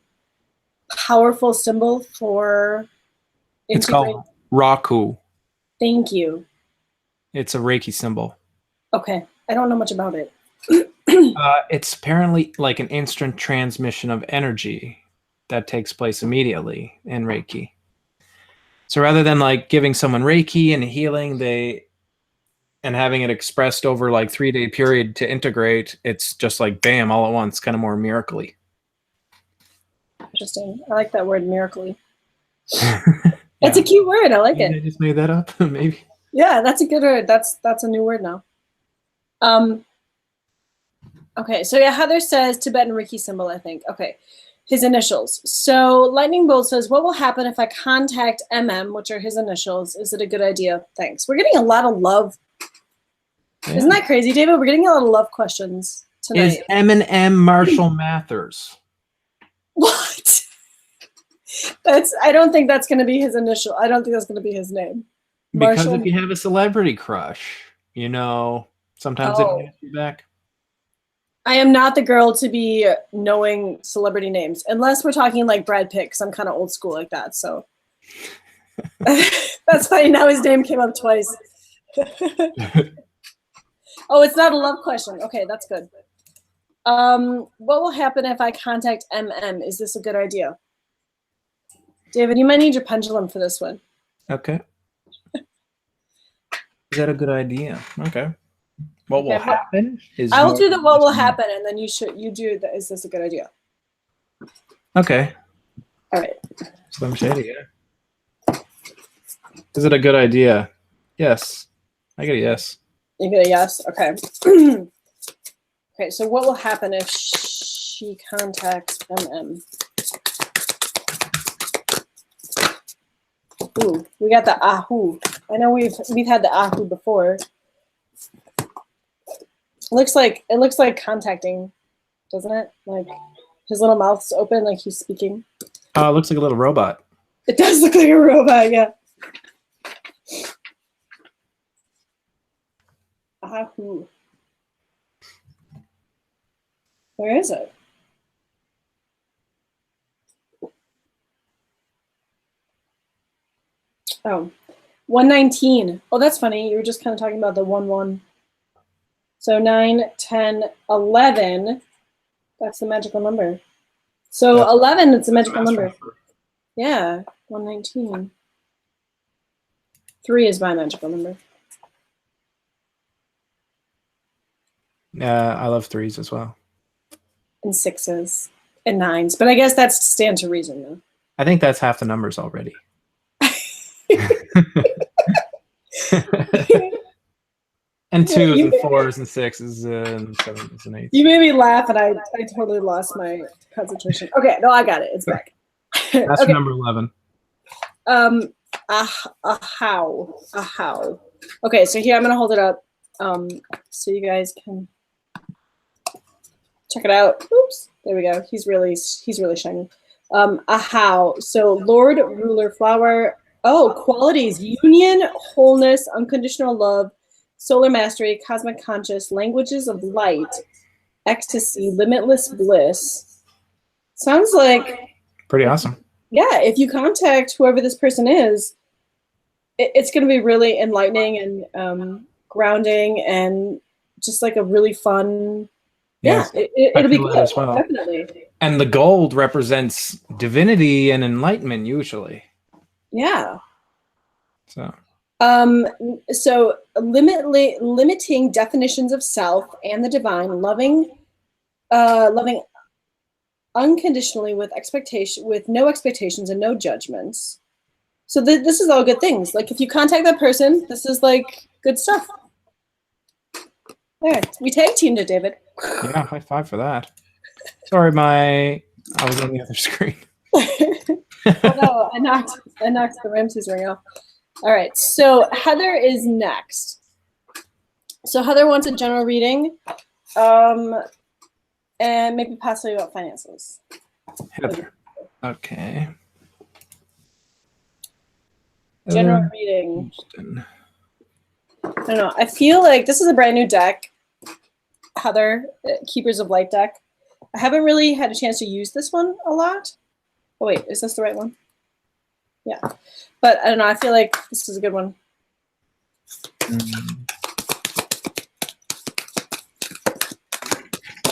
powerful symbol for. It's called Raku. Thank you. It's a Reiki symbol. Okay, I don't know much about it. It's apparently like an instant transmission of energy that takes place immediately in Reiki. So rather than like giving someone Reiki and healing, and having it expressed over like 3-day period to integrate, it's just like bam, all at once, kind of more miracle-y. Interesting. I like that word, miracle-y. It's a cute word. I like it. I just made that up, maybe. Yeah, that's a good word. That's a new word now. Okay, so yeah, Heather says Tibetan Reiki symbol, I think. Okay, his initials. So Lightning Bolt says, what will happen if I contact MM, which are his initials? Is it a good idea? Thanks. We're getting a lot of love. Yeah. Isn't that crazy, David? We're getting a lot of love questions tonight. Is M&M Marshall Mathers? What? I don't think that's going to be his initial. I don't think that's going to be his name. Because if you have a celebrity crush, sometimes it gets you back. I am not the girl to be knowing celebrity names, unless we're talking like Brad Pitt, because I'm kind of old school like that. So that's funny. Now his name came up twice. Oh, it's not a love question. Okay, that's good. What will happen if I contact MM? Is this a good idea? David, you might need your pendulum for this one. Okay. Is that a good idea? Okay. What will happen is I'll do the what will happen, and then you do the is this a good idea? Okay. All right. Slim Shady, yeah. Is it a good idea? Yes. I get a yes. You get a yes? Okay. Okay, so what will happen if she contacts MM? Ooh, we got the Ahu. I know we've had the Ahu before. It looks like contacting, doesn't it? Like his little mouth's open, like he's speaking. It looks like a little robot. It does look like a robot, yeah. Ahu. Where is it? Oh, 119. Oh, that's funny. You were just kind of talking about the 1-1. So 9, 10, 11. That's the magical number. So 11, it's a magical number. Yeah, 119. 3 is my magical number. I love 3s as well. And 6s and 9s, but I guess that's stands to reason, though. I think that's half the numbers already. And twos You- and fours and sixes and sevens and eights. You made me laugh, and I totally lost my concentration. Okay, no, I got it. It's back. That's Okay. number 11. A how. Okay, so here I'm gonna hold it up, so you guys can check it out. Oops, there we go. He's really shiny. A how. So Lord, ruler, flower. Oh, qualities: union, wholeness, unconditional love, solar mastery, cosmic conscious, languages of light, ecstasy, limitless bliss. Sounds like, Pretty awesome. yeah, if you contact whoever this person is, it's going to be really enlightening and grounding and just like a really fun, Yes, it'll be feel that good, as well. definitely. And the gold represents divinity and enlightenment usually. Yeah. So So limiting definitions of self and the divine, loving unconditionally with no expectations and no judgments. So this is all good things. Like if you contact that person, this is like good stuff. There, we tag teamed it, David. yeah, high five for that. Sorry, I was on the other screen. Oh no, I knocked the Ramses ring off. All right, so Heather is next. So Heather wants a general reading, and maybe possibly about finances. Heather. Okay. General reading. Houston. I don't know. I feel like this is a brand new deck, Heather, Keepers of Light deck. I haven't really had a chance to use this one a lot. Oh wait, is this the right one? Yeah, but I don't know. I feel like this is a good one.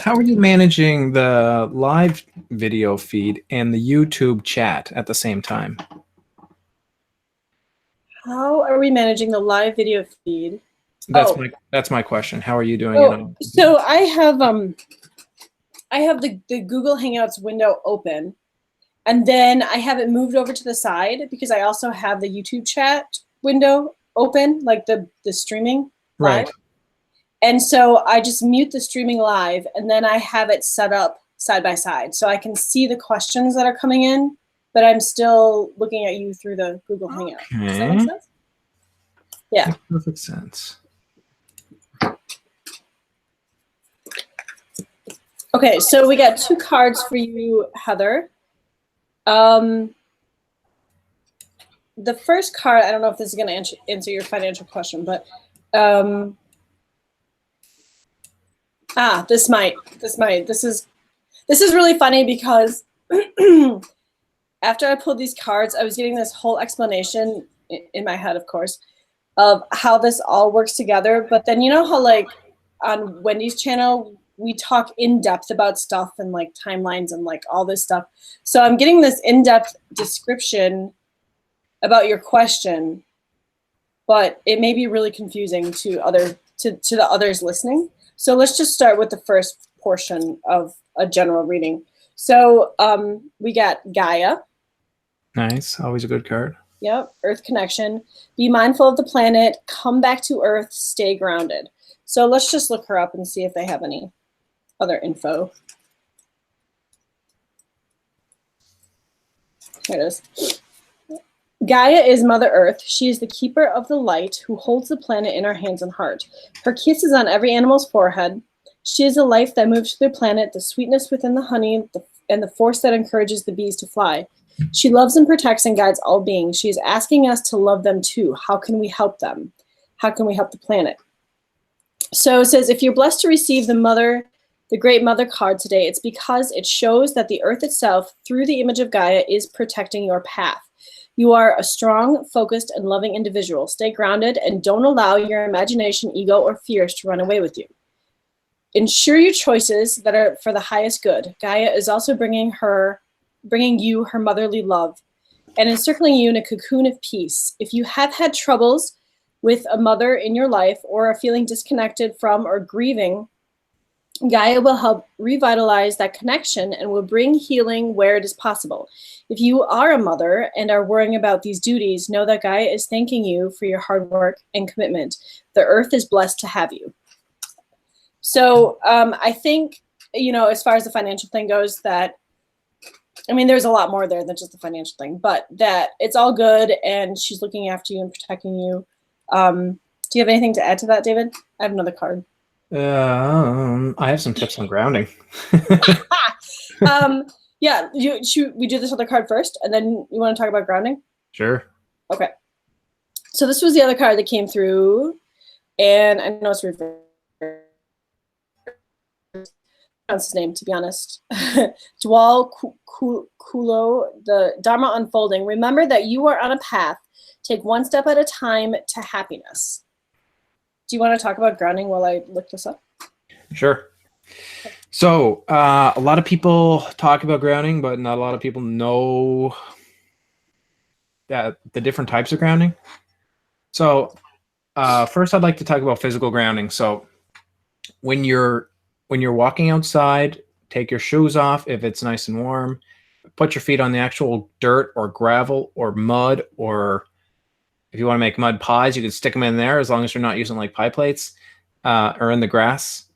How are you managing the live video feed and the YouTube chat at the same time? How are we managing the live video feed? That's my question. How are you doing it? So I have the Google Hangouts window open, and then I have it moved over to the side because I also have the YouTube chat window open, like the streaming live. Right. And so I just mute the streaming live, and then I have it set up side by side so I can see the questions that are coming in, but I'm still looking at you through the Google Hangout. Okay. Does that make sense? Yeah. Makes perfect sense. Okay, so we got 2 cards for you, Heather. The first card, I don't know if this is going to answer your financial question, but this might. This is really funny because after I pulled these cards, I was getting this whole explanation in my head, of course, of how this all works together. But then you know how like on Wendy's channel, we talk in depth about stuff and like timelines and like all this stuff. So I'm getting this in-depth description about your question, but it may be really confusing to the others listening. So let's just start with the first portion of a general reading. So we got Gaia. Nice. Always a good card. Yep. Earth connection. Be mindful of the planet. Come back to Earth. Stay grounded. So let's just look her up and see if they have any other info. Here it is. Gaia is Mother Earth. She is the keeper of the light who holds the planet in her hands and heart. Her kiss is on every animal's forehead. She is the life that moves through the planet, the sweetness within the honey, and the force that encourages the bees to fly. She loves and protects and guides all beings. She is asking us to love them too. How can we help them? How can we help the planet? So it says, if you're blessed to receive the Great Mother card today, it's because it shows that the earth itself, through the image of Gaia, is protecting your path. You are a strong, focused, and loving individual. Stay grounded and don't allow your imagination, ego, or fears to run away with you. Ensure your choices that are for the highest good. Gaia is also bringing you her motherly love and encircling you in a cocoon of peace. If you have had troubles with a mother in your life or are feeling disconnected from or grieving Gaia will help revitalize that connection and will bring healing where it is possible. If you are a mother and are worrying about these duties, know that Gaia is thanking you for your hard work and commitment. The earth is blessed to have you. So I think, as far as the financial thing goes, that, I mean, there's a lot more there than just the financial thing, but that it's all good and she's looking after you and protecting you. Do you have anything to add to that, David? I have another card. I have some tips on grounding. Yeah, should we do this other card first, and then you want to talk about grounding? Sure. Okay. So this was the other card that came through, and I know it's reversed. Pronounce his name, to be honest. Dwal Kulo, the Dharma unfolding. Remember that you are on a path. Take one step at a time to happiness. Do you want to talk about grounding while I look this up? Sure. So a lot of people talk about grounding, but not a lot of people know that the different types of grounding. So first, I'd like to talk about physical grounding. So when you're walking outside, take your shoes off if it's nice and warm. Put your feet on the actual dirt or gravel or mud, or if you want to make mud pies, you can stick them in there as long as you're not using like pie plates or in the grass.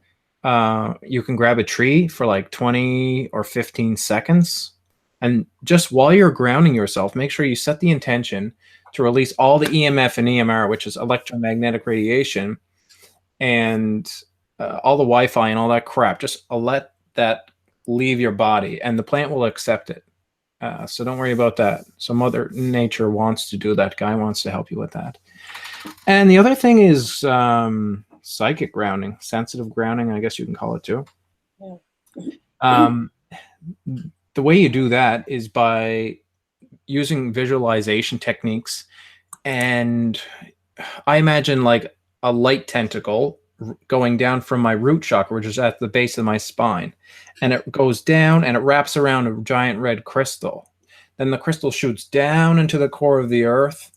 You can grab a tree for like 20 or 15 seconds. And just while you're grounding yourself, make sure you set the intention to release all the EMF and EMR, which is electromagnetic radiation, and all the Wi-Fi and all that crap. Just let that leave your body and the plant will accept it. So don't worry about that. So Mother Nature wants to do that. Guy wants to help you with that. And the other thing is psychic grounding, sensitive grounding, I guess you can call it too. Yeah. The way you do that is by using visualization techniques. And I imagine like a light tentacle going down from my root chakra, which is at the base of my spine. And it goes down and it wraps around a giant red crystal. Then the crystal shoots down into the core of the earth.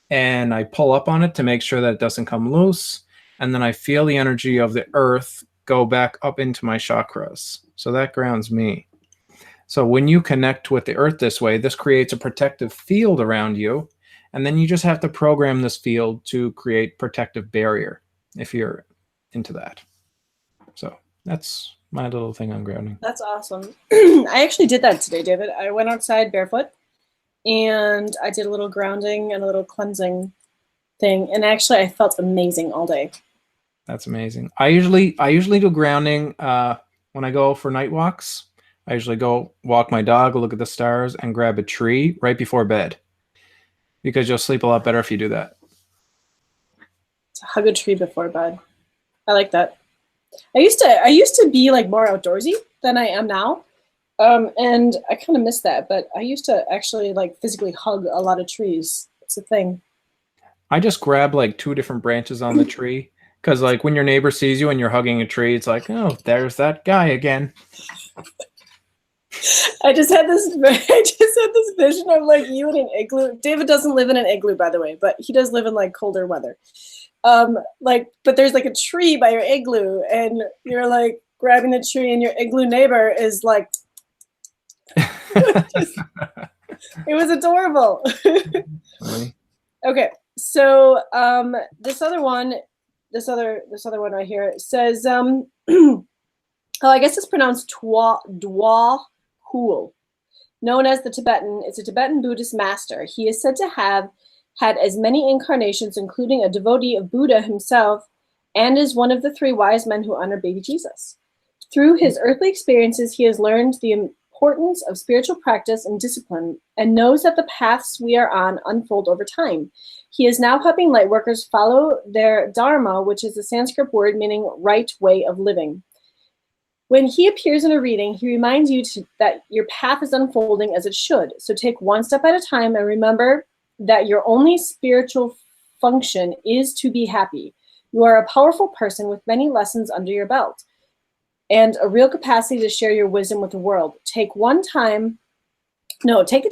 And I pull up on it to make sure that it doesn't come loose. And then I feel the energy of the earth go back up into my chakras. So that grounds me. So when you connect with the earth this way, this creates a protective field around you. And then you just have to program this field to create protective barrier if you're into that. So that's my little thing on grounding. That's awesome. I actually did that today, David. I went outside barefoot and I did a little grounding and a little cleansing thing. And actually I felt amazing all day. That's amazing. I usually do grounding when I go for night walks. I usually go walk my dog, look at the stars, and grab a tree right before bed, because you'll sleep a lot better if you do that. To hug a tree before bed. I like that. I used to be like more outdoorsy than I am now. And I kind of miss that, but I used to actually like physically hug a lot of trees. It's a thing. I just grab like 2 different branches on the tree, because like when your neighbor sees you and you're hugging a tree, it's like, oh, there's that guy again. I just had this vision of like you in an igloo. David doesn't live in an igloo, by the way, but he does live in like colder weather. But there's like a tree by your igloo, and you're like grabbing the tree, and your igloo neighbor is like, it was adorable. Really? Okay, so this other one right here says, oh, I guess it's pronounced Dwa Hul. Known as the Tibetan, it's a Tibetan Buddhist master. He is said to have had as many incarnations, including a devotee of Buddha himself, and is one of the 3 wise men who honor baby Jesus. Through his earthly experiences, he has learned the importance of spiritual practice and discipline, and knows that the paths we are on unfold over time. He is now helping lightworkers follow their dharma, which is a Sanskrit word meaning right way of living. When he appears in a reading, he reminds you that your path is unfolding as it should. So take one step at a time and remember that your only spiritual function is to be happy. You are a powerful person with many lessons under your belt and a real capacity to share your wisdom with the world. Take the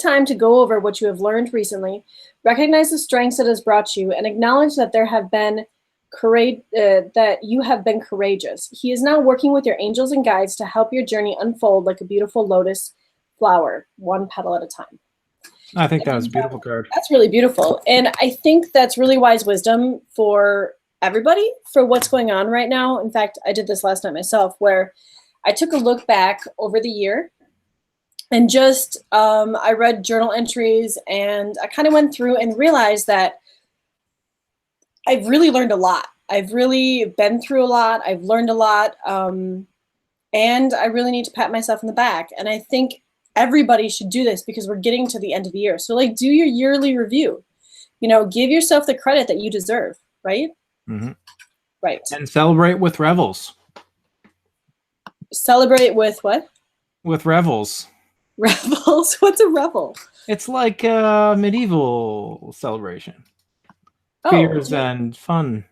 time to go over what you have learned recently, recognize the strengths it has brought you, and acknowledge that there have been that you have been courageous. He is now working with your angels and guides to help your journey unfold like a beautiful lotus flower, one petal at a time. I think that was a beautiful card. That's really beautiful. And I think that's really wise wisdom for everybody for what's going on right now. In fact, I did this last night myself, where I took a look back over the year and just I read journal entries, and I kind of went through and realized that I've really learned a lot. I've really been through a lot. I've learned a lot. And I really need to pat myself on the back. And I think everybody should do this because we're getting to the end of the year. So like, do your yearly review, you know, give yourself the credit that you deserve. Right. Mm-hmm. Right. And celebrate with revels. Celebrate with what? With revels. Revels? What's a revel? It's like a medieval celebration. Fears and fun.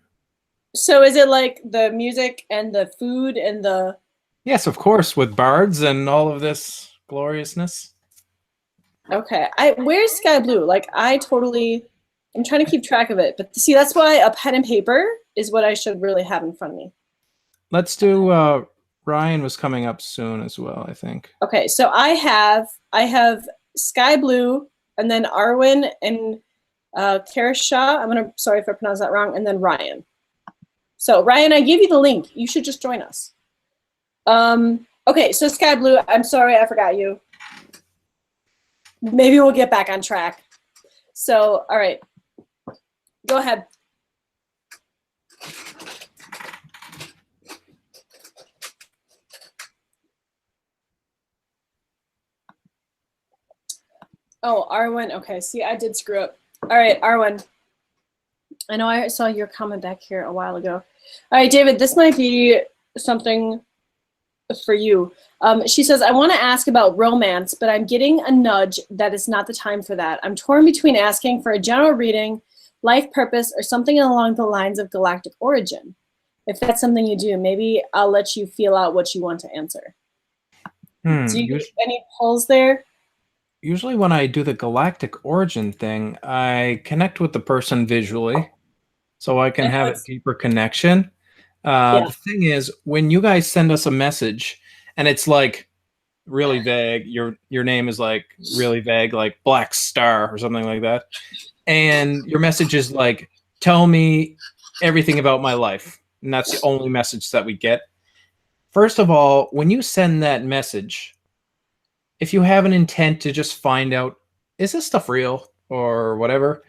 So is it like the music and the food and the... Yes, of course, with bards and all of this gloriousness. Okay. Where's Sky Blue? Like, I'm trying to keep track of it. But see, that's why a pen and paper is what I should really have in front of me. Let's do... Ryan was coming up soon as well, I think. Okay, so I have Sky Blue, and then Arwen and Karisha. Sorry if I pronounced that wrong, and then Ryan. So Ryan, I gave you the link. You should just join us. Okay, so Sky Blue, I'm sorry I forgot you. Maybe we'll get back on track. So, all right, go ahead. Oh, Arwen. Okay, see, I did screw up. All right, Arwen. I know I saw your comment back here a while ago. All right, David, this might be something for you. She says, I want to ask about romance, but I'm getting a nudge that it's not the time for that. I'm torn between asking for a general reading, life purpose, or something along the lines of galactic origin. If that's something you do, maybe I'll let you feel out what you want to answer. Do you get any pulls there? Usually when I do the galactic origin thing, I connect with the person visually so I can have a deeper connection. The thing is, when you guys send us a message and it's like really vague, your name is like really vague, like Black Star or something like that, and your message is like, tell me everything about my life, and that's the only message that we get. First of all, when you send that message, if you have an intent to just find out, is this stuff real or whatever,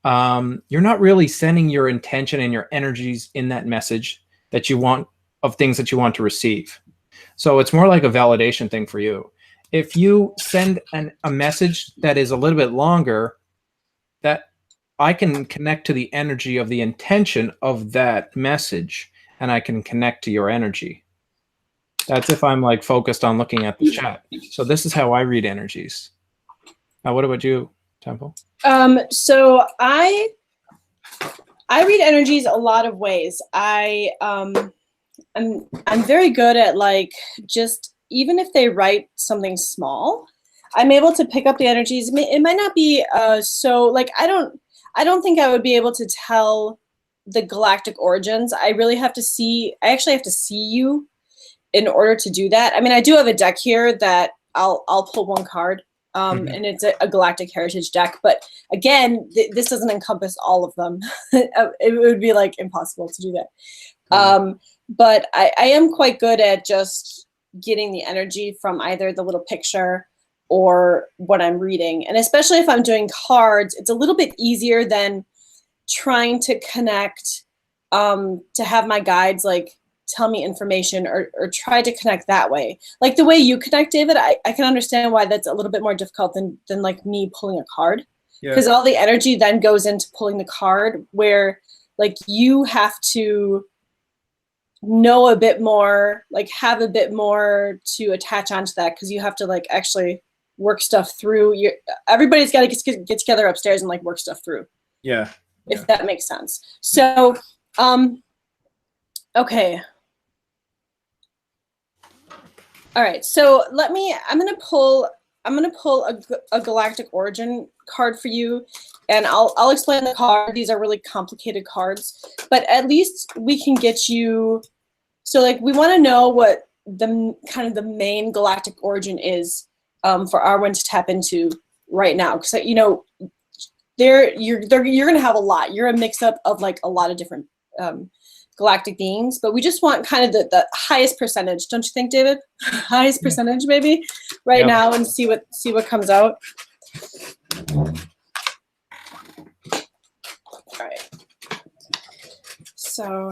you're not really sending your intention and your energies in that message that you want, of things that you want to receive. So it's more like a validation thing for you. If you send a message that is a little bit longer, that I can connect to the energy of the intention of that message, and I can connect to your energy. That's if I'm like focused on looking at the chat. So this is how I read energies. Now, what about you, Temple? So I read energies a lot of ways. I'm very good at like, just even if they write something small, I'm able to pick up the energies. It might not be so like, I don't think I would be able to tell the galactic origins. I actually have to see you in order to do that. I mean, I do have a deck here that I'll pull one card, and it's a Galactic Heritage deck. But again, this doesn't encompass all of them. It would be like impossible to do that. But I am quite good at just getting the energy from either the little picture or what I'm reading. And especially if I'm doing cards, it's a little bit easier than trying to connect, to have my guides like tell me information or try to connect that way. Like the way you connect, David, I can understand why that's a little bit more difficult than like me pulling a card. Because all the energy then goes into pulling the card, where like you have to know a bit more, like have a bit more to attach onto that, because you have to like actually work stuff through. Everybody's got to get together upstairs and like work stuff through. If that makes sense. So, okay. All right, so I'm going to pull I'm gonna pull a galactic origin card for you, and I'll explain the card. These are really complicated cards, but at least we can get you. So like we want to know what the kind of the main galactic origin is for Arwen to tap into right now, because you know you're gonna have a lot. You're a mix up of like a lot of different galactic beings, but we just want kind of the highest percentage, don't you think, David? Highest percentage maybe right now, and see what comes out. All right. So,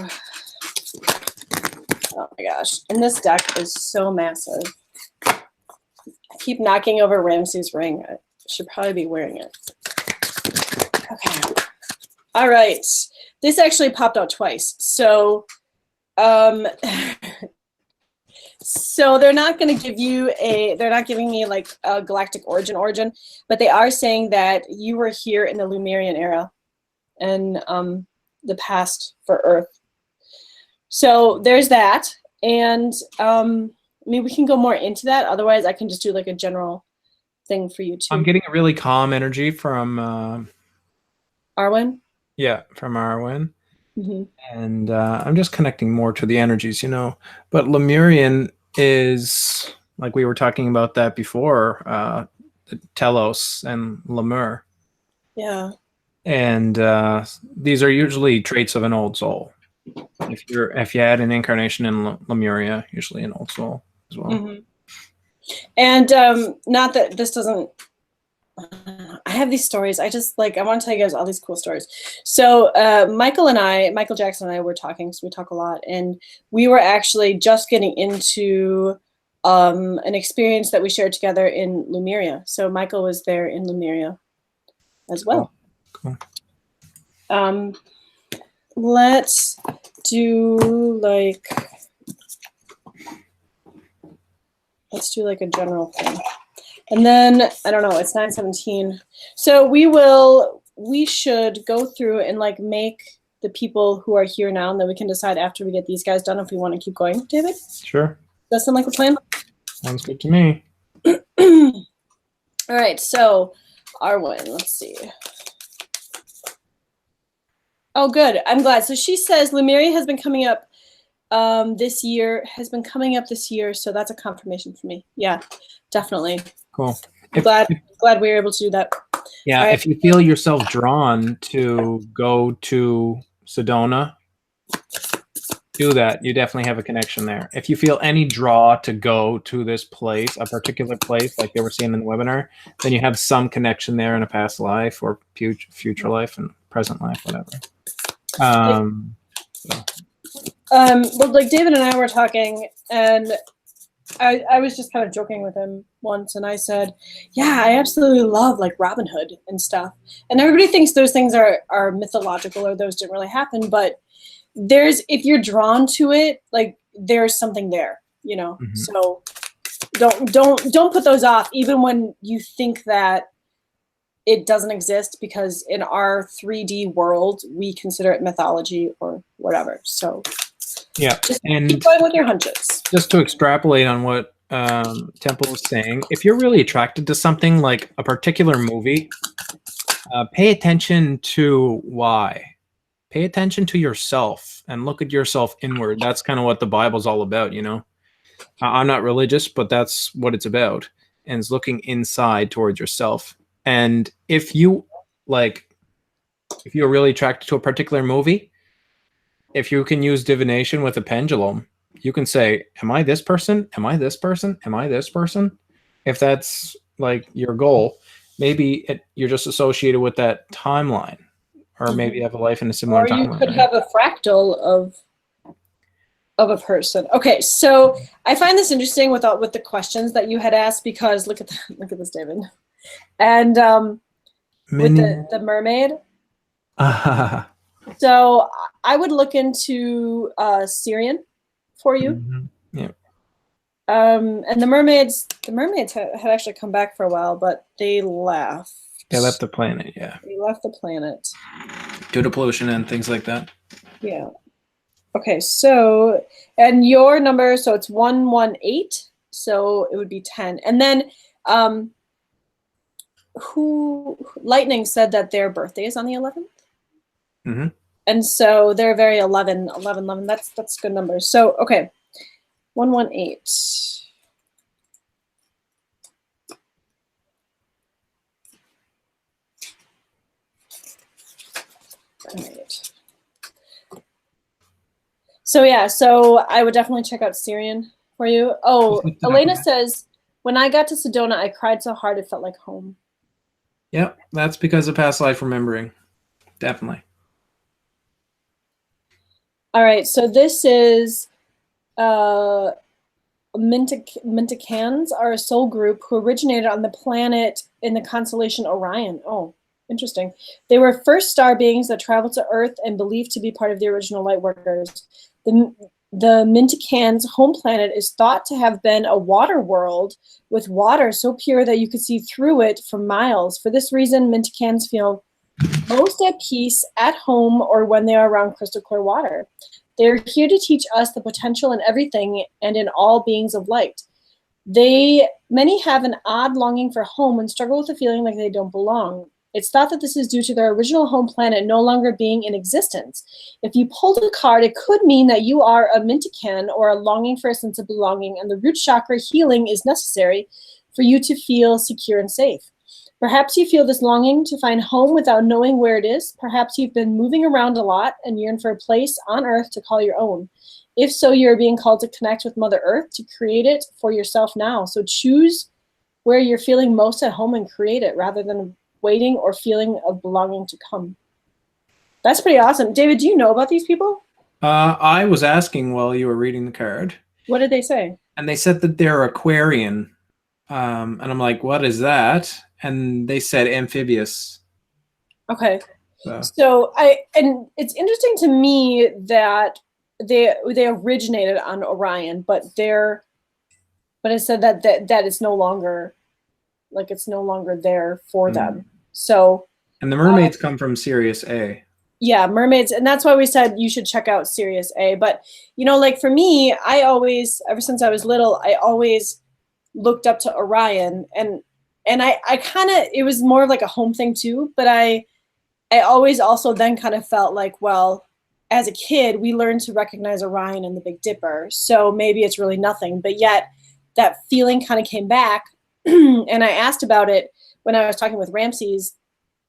oh my gosh, and this deck is so massive. I keep knocking over Ramsey's ring. I should probably be wearing it. Okay. All right. This actually popped out twice. So, so they're not going to give you they're not giving me like a galactic origin, but they are saying that you were here in the Lumerian era and the past for Earth. So there's that. And I mean, we can go more into that. Otherwise, I can just do like a general thing for you too. I'm getting a really calm energy from Arwen? Yeah, from Arwen. Mm-hmm. And I'm just connecting more to the energies, you know. But Lemurian is, like we were talking about that before, Telos and Lemur. Yeah. And these are usually traits of an old soul. If you had an incarnation in Lemuria, usually an old soul as well. Mm-hmm. And not that this doesn't. I have these stories. I want to tell you guys all these cool stories. So Michael Jackson and I were talking, so we talk a lot, and we were actually just getting into an experience that we shared together in Lemuria. So Michael was there in Lemuria as well. Cool. Let's do like a general thing. And then, I don't know, it's 9:17. So we should go through and like make the people who are here now, and then we can decide after we get these guys done if we want to keep going, David? Sure. Does that sound like a plan? Sounds good to me. All right, so Arwen, let's see. Oh, good. I'm glad. So she says Lemuria has been coming up this year, so that's a confirmation for me. Yeah, definitely. Cool. Glad we were able to do that. Yeah, right. If you feel yourself drawn to go to Sedona, do that. You definitely have a connection there. If you feel any draw to go to this place, a particular place, like they were saying in the webinar, then you have some connection there in a past life or future life and present life, whatever. Well, like David and I were talking, and I was just kind of joking with him once, and I said, yeah, I absolutely love like Robin Hood and stuff. And everybody thinks those things are mythological or those didn't really happen, but if you're drawn to it, like there's something there, you know. Mm-hmm. So don't put those off, even when you think that it doesn't exist, because in our 3D world, we consider it mythology or whatever. So yeah, just and keep going with your hunches. Just to extrapolate on what Temple was saying, if you're really attracted to something like a particular movie, pay attention to why. Pay attention to yourself and look at yourself inward. That's kind of what the Bible's all about, you know. I'm not religious, but that's what it's about. And it's looking inside towards yourself. And if you're really attracted to a particular movie, if you can use divination with a pendulum, you can say, am I this person? Am I this person? Am I this person? If that's like your goal, maybe you're just associated with that timeline, or maybe you have a life in a similar timeline. Or you could have a fractal of a person. Okay, so I find this interesting with the questions that you had asked, because look at this, David. And with the mermaid. So I would look into Syrian for you. Mm-hmm. Yeah. And the mermaids had actually come back for a while, but they left. They left the planet, yeah. They left the planet. Due to pollution and things like that. Yeah. Okay, so, and your number, so it's 118, so it would be 10. And then Lightning said that their birthday is on the 11th. Mm-hmm. And so they're very 11, 11, 11. That's good numbers. So, okay. 118. All right. So yeah, so I would definitely check out Syrian for you. Oh, Elena says, when I got to Sedona, I cried so hard it felt like home. Yep, that's because of past life remembering. Definitely. All right, so this is Minticans are a soul group who originated on the planet in the constellation Orion. Oh, interesting. They were first star beings that traveled to Earth and believed to be part of the original Lightworkers. The Minticans' home planet is thought to have been a water world with water so pure that you could see through it for miles. For this reason, Minticans feel most at peace at home or when they are around crystal clear water. They're here to teach us the potential in everything and in all beings of light. Many have an odd longing for home and struggle with the feeling like they don't belong. It's thought that this is due to their original home planet no longer being in existence. If you pulled a card, it could mean that you are a Mintican or a longing for a sense of belonging, and the root chakra healing is necessary for you to feel secure and safe. Perhaps you feel this longing to find home without knowing where it is. Perhaps you've been moving around a lot and yearn for a place on Earth to call your own. If so, you're being called to connect with Mother Earth to create it for yourself now. So choose where you're feeling most at home and create it rather than waiting or feeling of belonging to come. That's pretty awesome. David, do you know about these people? I was asking while you were reading the card. What did they say? And they said that they're Aquarian. And I'm like, what is that? And they said amphibious. Okay. So and it's interesting to me that they originated on Orion, but it said that it's no longer, like, it's no longer there for them. So and the mermaids come from Sirius A. Yeah, mermaids, and that's why we said you should check out Sirius A. But like for me, I always, ever since I was little, I always looked up to Orion, and I kind of, it was more of like a home thing too, but I always also then kind of felt like, well, as a kid, we learned to recognize Orion and the Big Dipper, so maybe it's really nothing. But yet that feeling kind of came back, and I asked about it when I was talking with Ramses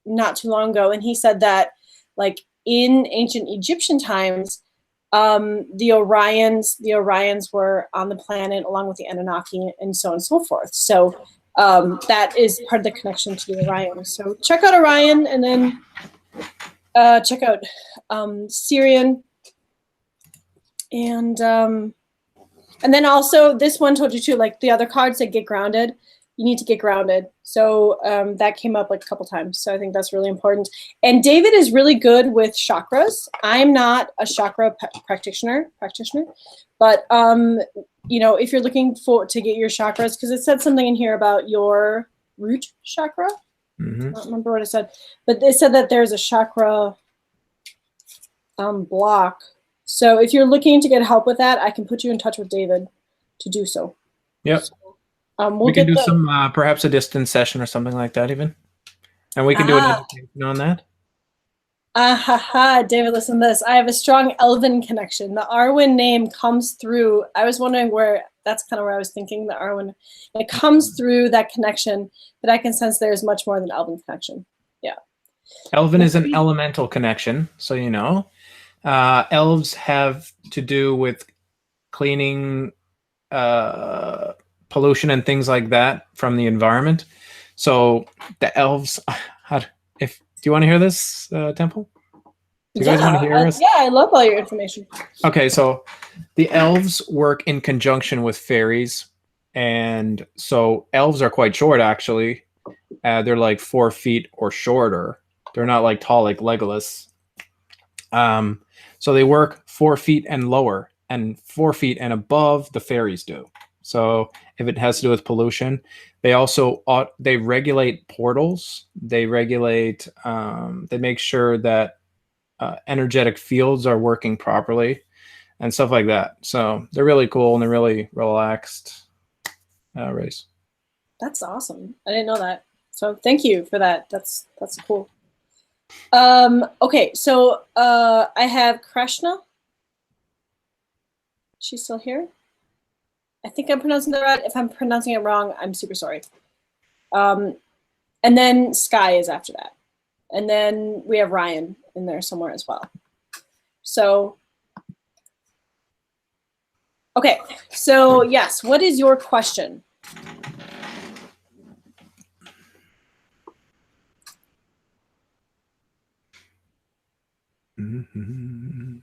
not too long ago, and he said that, like, in ancient Egyptian times, the Orions were on the planet along with the Anunnaki and so on and so forth. So that is part of the connection to the Orion. So check out Orion, and then check out Syrian, and then also this one told you too, like the other cards that get grounded. You need to get grounded. So that came up like a couple times. So I think that's really important. And David is really good with chakras. I'm not a chakra practitioner, but if you're looking to get your chakras, because it said something in here about your root chakra. Mm-hmm. I don't remember what it said, but it said that there's a chakra block. So if you're looking to get help with that, I can put you in touch with David to do so. Yep. So, we can do some, perhaps a distance session or something like that even. And we can do an education on that. David, listen to this. I have a strong Elven connection. The Arwen name comes through. I was wondering that's kind of where I was thinking, the Arwen. It comes through that connection, but I can sense there's much more than Elven connection. Yeah. Elven is an elemental connection, so elves have to do with cleaning pollution and things like that from the environment. So the elves, do you want to hear this, Temple? Do you guys want to hear us? Yeah, I love all your information. Okay, so the elves work in conjunction with fairies, and so elves are quite short, actually. They're like 4 feet or shorter. They're not like tall like Legolas. So they work 4 feet and lower, and 4 feet and above the fairies do. So if it has to do with pollution, they also they regulate portals. They regulate. They make sure that energetic fields are working properly, and stuff like that. So they're really cool and they're really relaxed race. That's awesome. I didn't know that. So thank you for that. That's cool. Okay, so I have Krishna. She's still here. I think I'm pronouncing that right. If I'm pronouncing it wrong, I'm super sorry. And then Sky is after that. And then we have Ryan in there somewhere as well. So, okay. So yes, what is your question? Mm-hmm.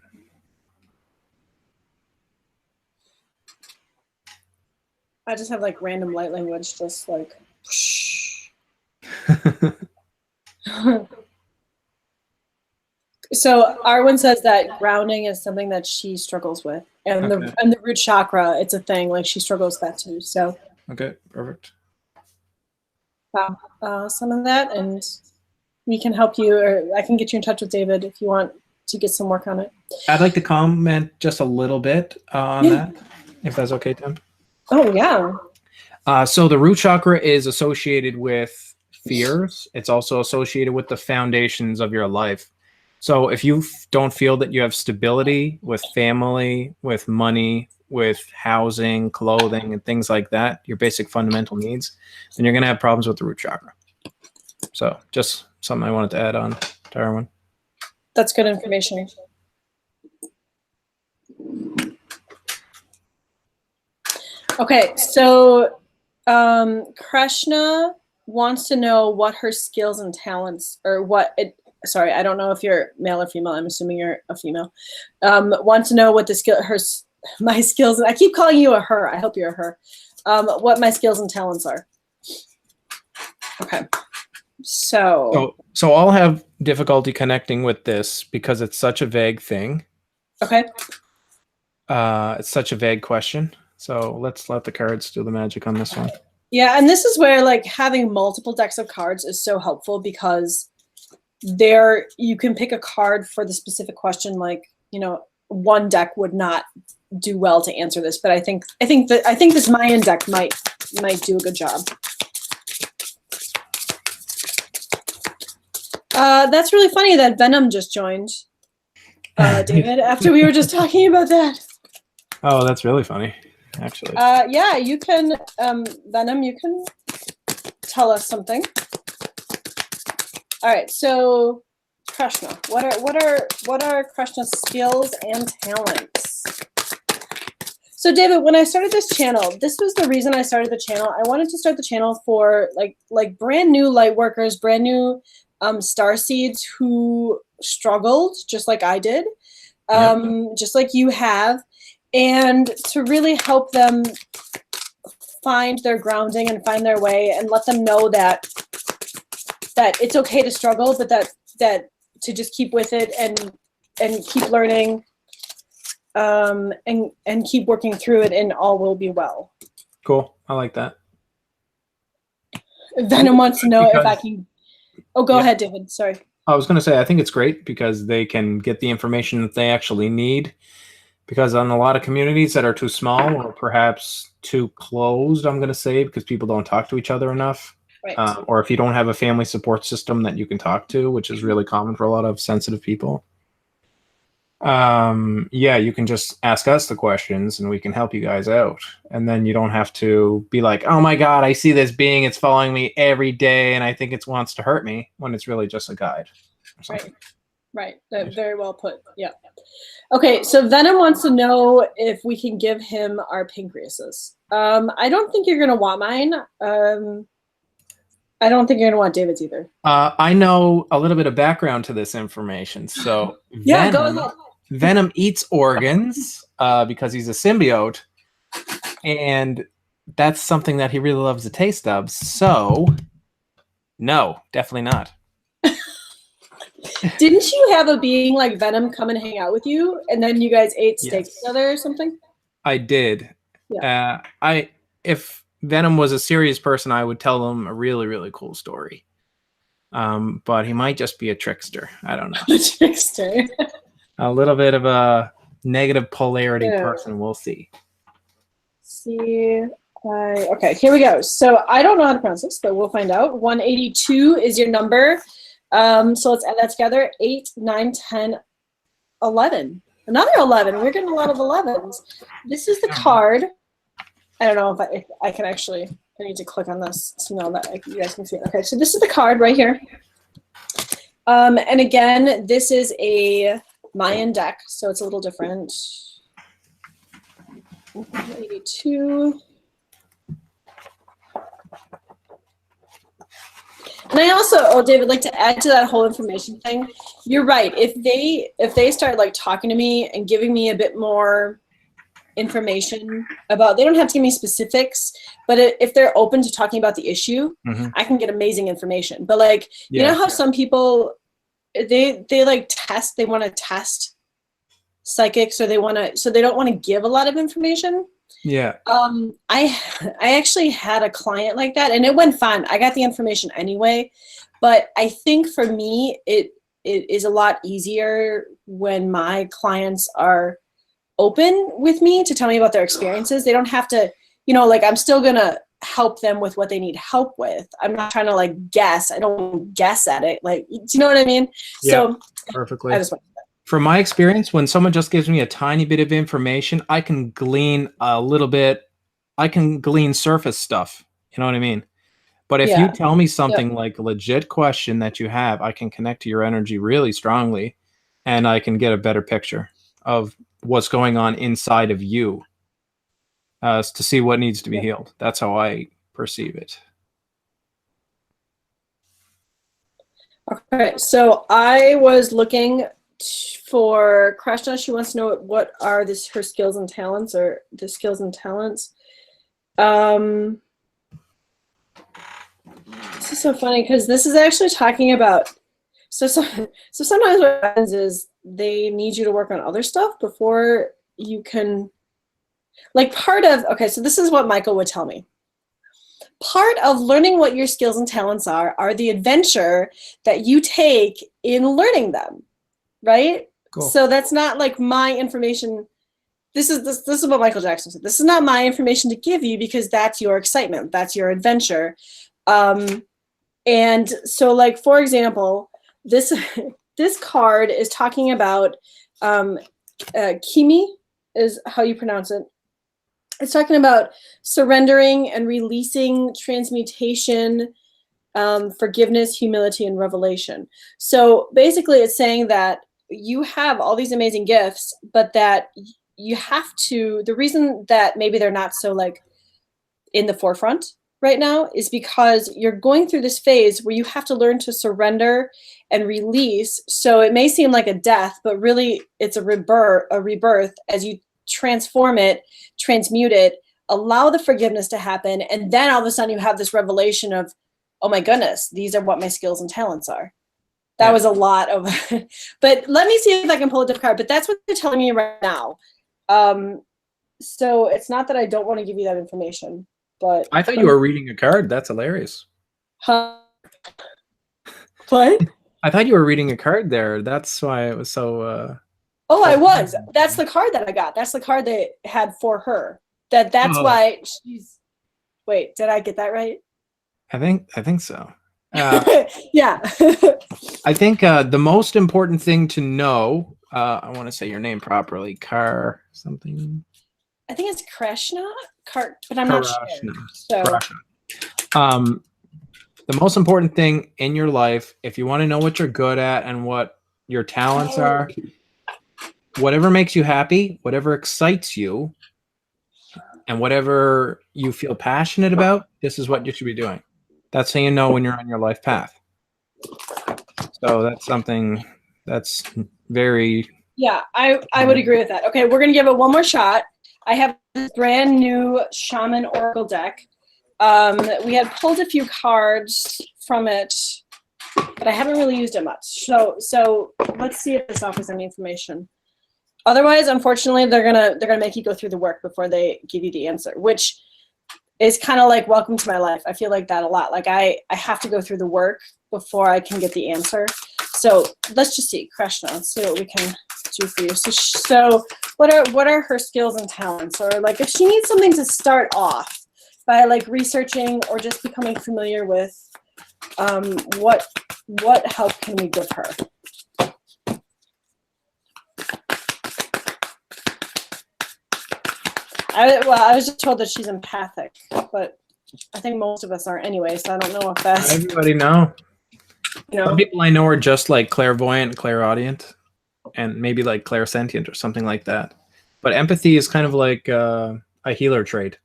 I just have like random light language, just like. So Arwen says that grounding is something that she struggles with, and Okay. the root chakra, it's a thing. Like she struggles with that too. So Okay, perfect. some of that, and we can help you, or I can get you in touch with David if you want to get some work on it. I'd like to comment just a little bit on that, if that's okay, Tim. Oh yeah. So the root chakra is associated with fears. It's also associated with the foundations of your life. So if you don't feel that you have stability with family, with money, with housing, clothing, and things like that, your basic fundamental needs, then you're going to have problems with the root chakra. So just something I wanted to add on to Arwen. That's good information. Okay, so Krishna wants to know what her skills and talents, or what it. Sorry, I don't know if you're male or female. I'm assuming you're a female. Wants to know what the my skills. I keep calling you a her. I hope you're a her. What my skills and talents are. Okay. So I'll have difficulty connecting with this because it's such a vague thing. Okay. It's such a vague question. So let's let the cards do the magic on this one. Yeah, and this is where like having multiple decks of cards is so helpful, because you can pick a card for the specific question. Like, you know, one deck would not do well to answer this, but I think this Mayan deck might do a good job. That's really funny that Venom just joined, David, after we were just talking about that. Oh, that's really funny, actually. Yeah, you can, Venom, you can tell us something. All right, so Krishna, what are Krishna's skills and talents? So David, when I started this channel, this was the reason I started the channel. I wanted to start the channel for like brand new light workers, brand new star seeds who struggled just like I did, just like you have, and to really help them find their grounding and find their way, and let them know that it's okay to struggle, but that to just keep with it and keep learning, and keep working through it, and all will be well. Cool. I like that. Venom wants to know if I can. Oh, go ahead, David. Sorry. I was going to say, I think it's great because they can get the information that they actually need. Because on a lot of communities that are too small or perhaps too closed, I'm going to say, because people don't talk to each other enough. Right. Or if you don't have a family support system that you can talk to, which is really common for a lot of sensitive people. Yeah, you can just ask us the questions and we can help you guys out. And then you don't have to be like, oh my God, I see this being, it's following me every day and I think it wants to hurt me, when it's really just a guide. Right. Very well put. Yeah. Okay, so Venom wants to know if we can give him our pancreases. I don't think you're going to want mine. I don't think you're going to want David's either. I know a little bit of background to this information. So yeah, go ahead. Venom eats organs because he's a symbiote, and that's something that he really loves the taste of. So, no, definitely not. Didn't you have a being like Venom come and hang out with you, and then you guys ate steak together or something? I did. Yeah. If Venom was a serious person, I would tell him a really, really cool story. But he might just be a trickster. I don't know. A trickster. A little bit of a negative polarity person. We'll see. See, Okay, here we go. So I don't know how to pronounce this, but we'll find out. 182 is your number. So let's add that together. 8, 9, 10, 11. Another 11. We're getting a lot of 11s. This is the card. I don't know if I can actually, I need to click on this so now that you guys can see it. Okay, so this is the card right here. And again, this is a Mayan deck, so it's a little different. 182. And I also, David, like to add to that whole information thing. You're right. If they start like talking to me and giving me a bit more information about, they don't have to give me specifics, but if they're open to talking about the issue, I can get amazing information. But like, you know how some people, they like test, they want to test psychics, or so they don't want to give a lot of information. Yeah. I actually had a client like that, and it went fine. I got the information anyway, but I think for me, it is a lot easier when my clients are open with me to tell me about their experiences. They don't have to, like I'm still gonna help them with what they need help with. I'm not trying to like guess. I don't guess at it. Like, do you know what I mean? Yeah, so perfectly. I just want From my experience, when someone just gives me a tiny bit of information, I can glean a little bit. I can glean surface stuff. You know what I mean? But if you tell me something like a legit question that you have, I can connect to your energy really strongly, and I can get a better picture of what's going on inside of you to see what needs to be healed. That's how I perceive it. Okay, so I was looking for Krishna. She wants to know what are her skills and talents, or the skills and talents. This is so funny because this is actually talking about, so sometimes what happens is they need you to work on other stuff before you can, like okay, so this is what Michael would tell me. Part of learning what your skills and talents are the adventure that you take in learning them, right? Cool. So that's not like my information. This is what Michael Jackson said. This is not my information to give you because that's your excitement. That's your adventure. And so like, for example, this card is talking about Kimi is how you pronounce it. It's talking about surrendering and releasing, transmutation, forgiveness, humility, and revelation. So basically it's saying that you have all these amazing gifts, but that you have to, the reason that maybe they're not so like in the forefront right now is because you're going through this phase where you have to learn to surrender and release. So it may seem like a death, but really it's a rebirth as you transform it, transmute it, allow the forgiveness to happen, and then all of a sudden you have this revelation of, oh my goodness, these are what my skills and talents are. That was a lot of, but let me see if I can pull a different card, but that's what they're telling me right now. So it's not that I don't want to give you that information, but I thought you were reading a card. That's hilarious. Huh? What? I thought you were reading a card there. That's why it was so. Oh, I was. That's the card that I got. That's the card they had for her. That's why she's. Wait, did I get that right? I think so. Yeah. I think the most important thing to know. I want to say your name properly. Car something. I think it's Krishna, but I'm not sure. So. The most important thing in your life, if you want to know what you're good at and what your talents are, whatever makes you happy, whatever excites you, and whatever you feel passionate about, this is what you should be doing. That's how you know when you're on your life path. So that's something that's very... Yeah, I would agree with that. Okay, we're going to give it one more shot. I have this brand new Shaman Oracle deck. We had pulled a few cards from it, but I haven't really used it much. So let's see if this offers any information. Otherwise, unfortunately, they're gonna make you go through the work before they give you the answer, which is kind of like welcome to my life. I feel like that a lot. Like I have to go through the work before I can get the answer. So let's just see, Krishna. Let's see what we can do for you. So what are her skills and talents? Or like if she needs something to start off, by like researching or just becoming familiar with what help can we give her. I was just told that she's empathic, but I think most of us are anyway, so I don't know if that's... Everybody know. You know? Some people I know are just like clairvoyant, clairaudient, and maybe like clairsentient or something like that. But empathy is kind of like a healer trait.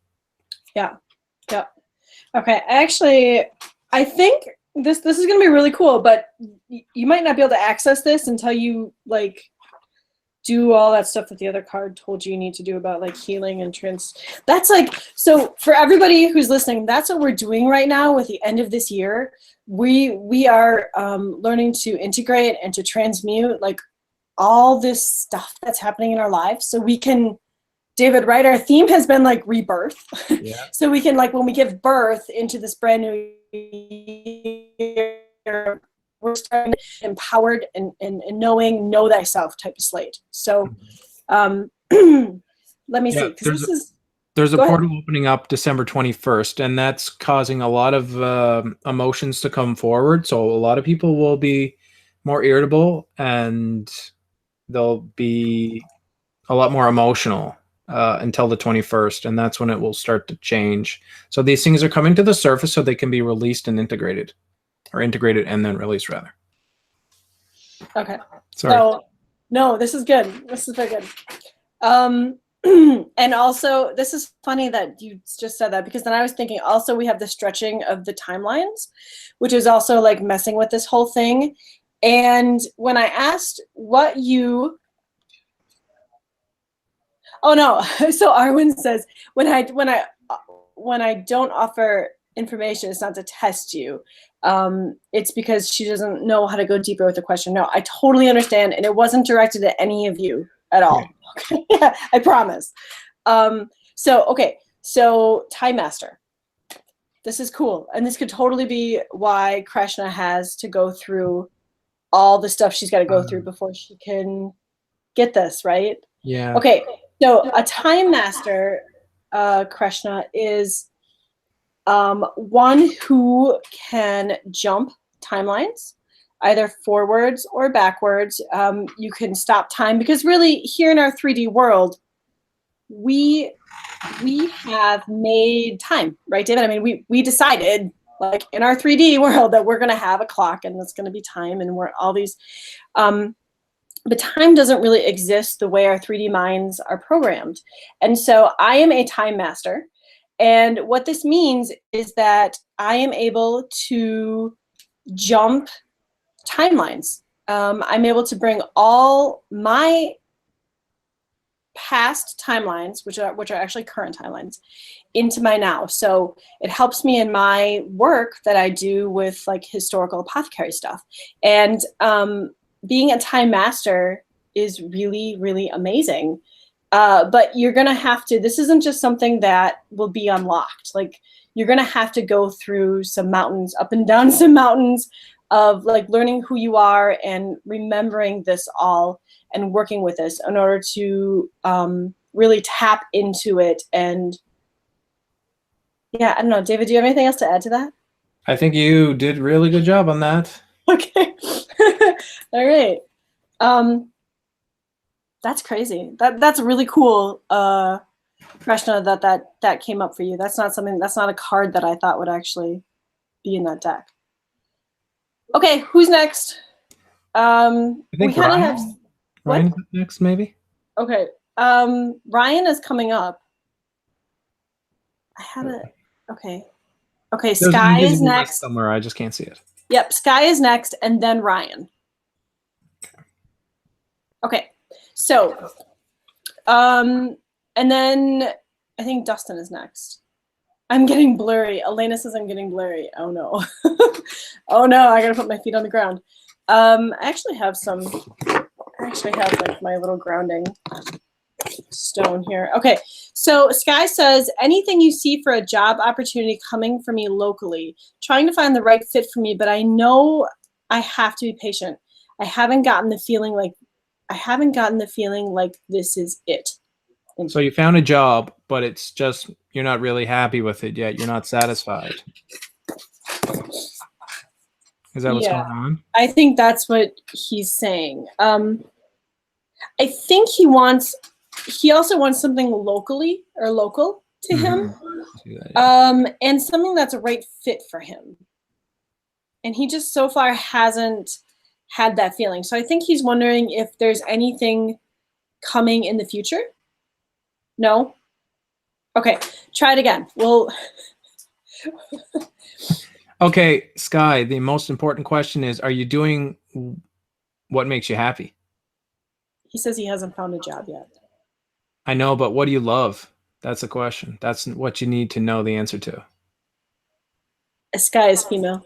Yeah. Yeah. Okay. Actually, I think this is going to be really cool, but you might not be able to access this until you like do all that stuff that the other card told you need to do about like healing and that's like, so for everybody who's listening, that's what we're doing right now with the end of this year. We are learning to integrate and to transmute like all this stuff that's happening in our lives so we can, David, right? Our theme has been like rebirth. Yeah. So we can like, when we give birth into this brand new year, we're starting empowered and knowing, know thyself type of slate. So let me see. There's a portal opening up December 21st, and that's causing a lot of emotions to come forward. So a lot of people will be more irritable and they'll be a lot more emotional until the 21st, and that's when it will start to change. So these things are coming to the surface so they can be released and integrated, or integrated and then released, rather. Okay. Sorry. So, no, this is good. This is very good. And also, this is funny that you just said that, because then I was thinking also we have the stretching of the timelines, which is also like messing with this whole thing. And when I asked what you... Oh no, so Arwen says, when I don't offer information, it's not to test you. It's because she doesn't know how to go deeper with the question. No, I totally understand, and it wasn't directed at any of you at all. Okay. I promise. So Time Master. This is cool, and this could totally be why Krishna has to go through all the stuff she's got to go through before she can get this, right? Yeah. Okay, so a Time Master, Krishna, is one who can jump timelines, either forwards or backwards. You can stop time, because really here in our 3D world, we have made time, right, David? I mean, we decided, like in our 3D world, that we're going to have a clock and it's going to be time, and we're all these, but time doesn't really exist the way our 3D minds are programmed. And so I am a Time Master. And what this means is that I am able to jump timelines. I'm able to bring all my past timelines, which are actually current timelines, into my now. So it helps me in my work that I do with like historical apothecary stuff. And being a Time Master is really, really amazing. But you're going to have to, this isn't just something that will be unlocked. Like, you're going to have to go through some mountains, up and down some mountains of like learning who you are and remembering this all and working with this in order to really tap into it. And yeah, I don't know, David, do you have anything else to add to that? I think you did a really good job on that. Okay. All right. That's crazy. That's really cool, Krishna, that came up for you. That's not a card that I thought would actually be in that deck. Okay, who's next? I think we kind of have Ryan's up next, maybe. Okay. Ryan is coming up. I had it. Okay. Okay, Sky is next. Somewhere, I just can't see it. Yep, Sky is next, and then Ryan. Okay. So, and then I think Dustin is next. I'm getting blurry. Elena says I'm getting blurry. Oh no. Oh no, I gotta put my feet on the ground. I actually have like my little grounding stone here. Okay, so Sky says, anything you see for a job opportunity coming for me locally, trying to find the right fit for me, but I know I have to be patient. I haven't gotten the feeling like this is it. So you found a job, but it's just you're not really happy with it yet. You're not satisfied. Is that what's Yeah. going on? I think that's what he's saying. I think he also wants something locally or local to him, See that, yeah. and something that's a right fit for him. And he just so far hasn't had that feeling. So I think he's wondering if there's anything coming in the future. No? Okay, try it again. Well, Okay, Sky, the most important question is, are you doing what makes you happy? he says he hasn't found a job yet. I know, but what do you love? That's the question. That's what you need to know the answer to. Sky is female.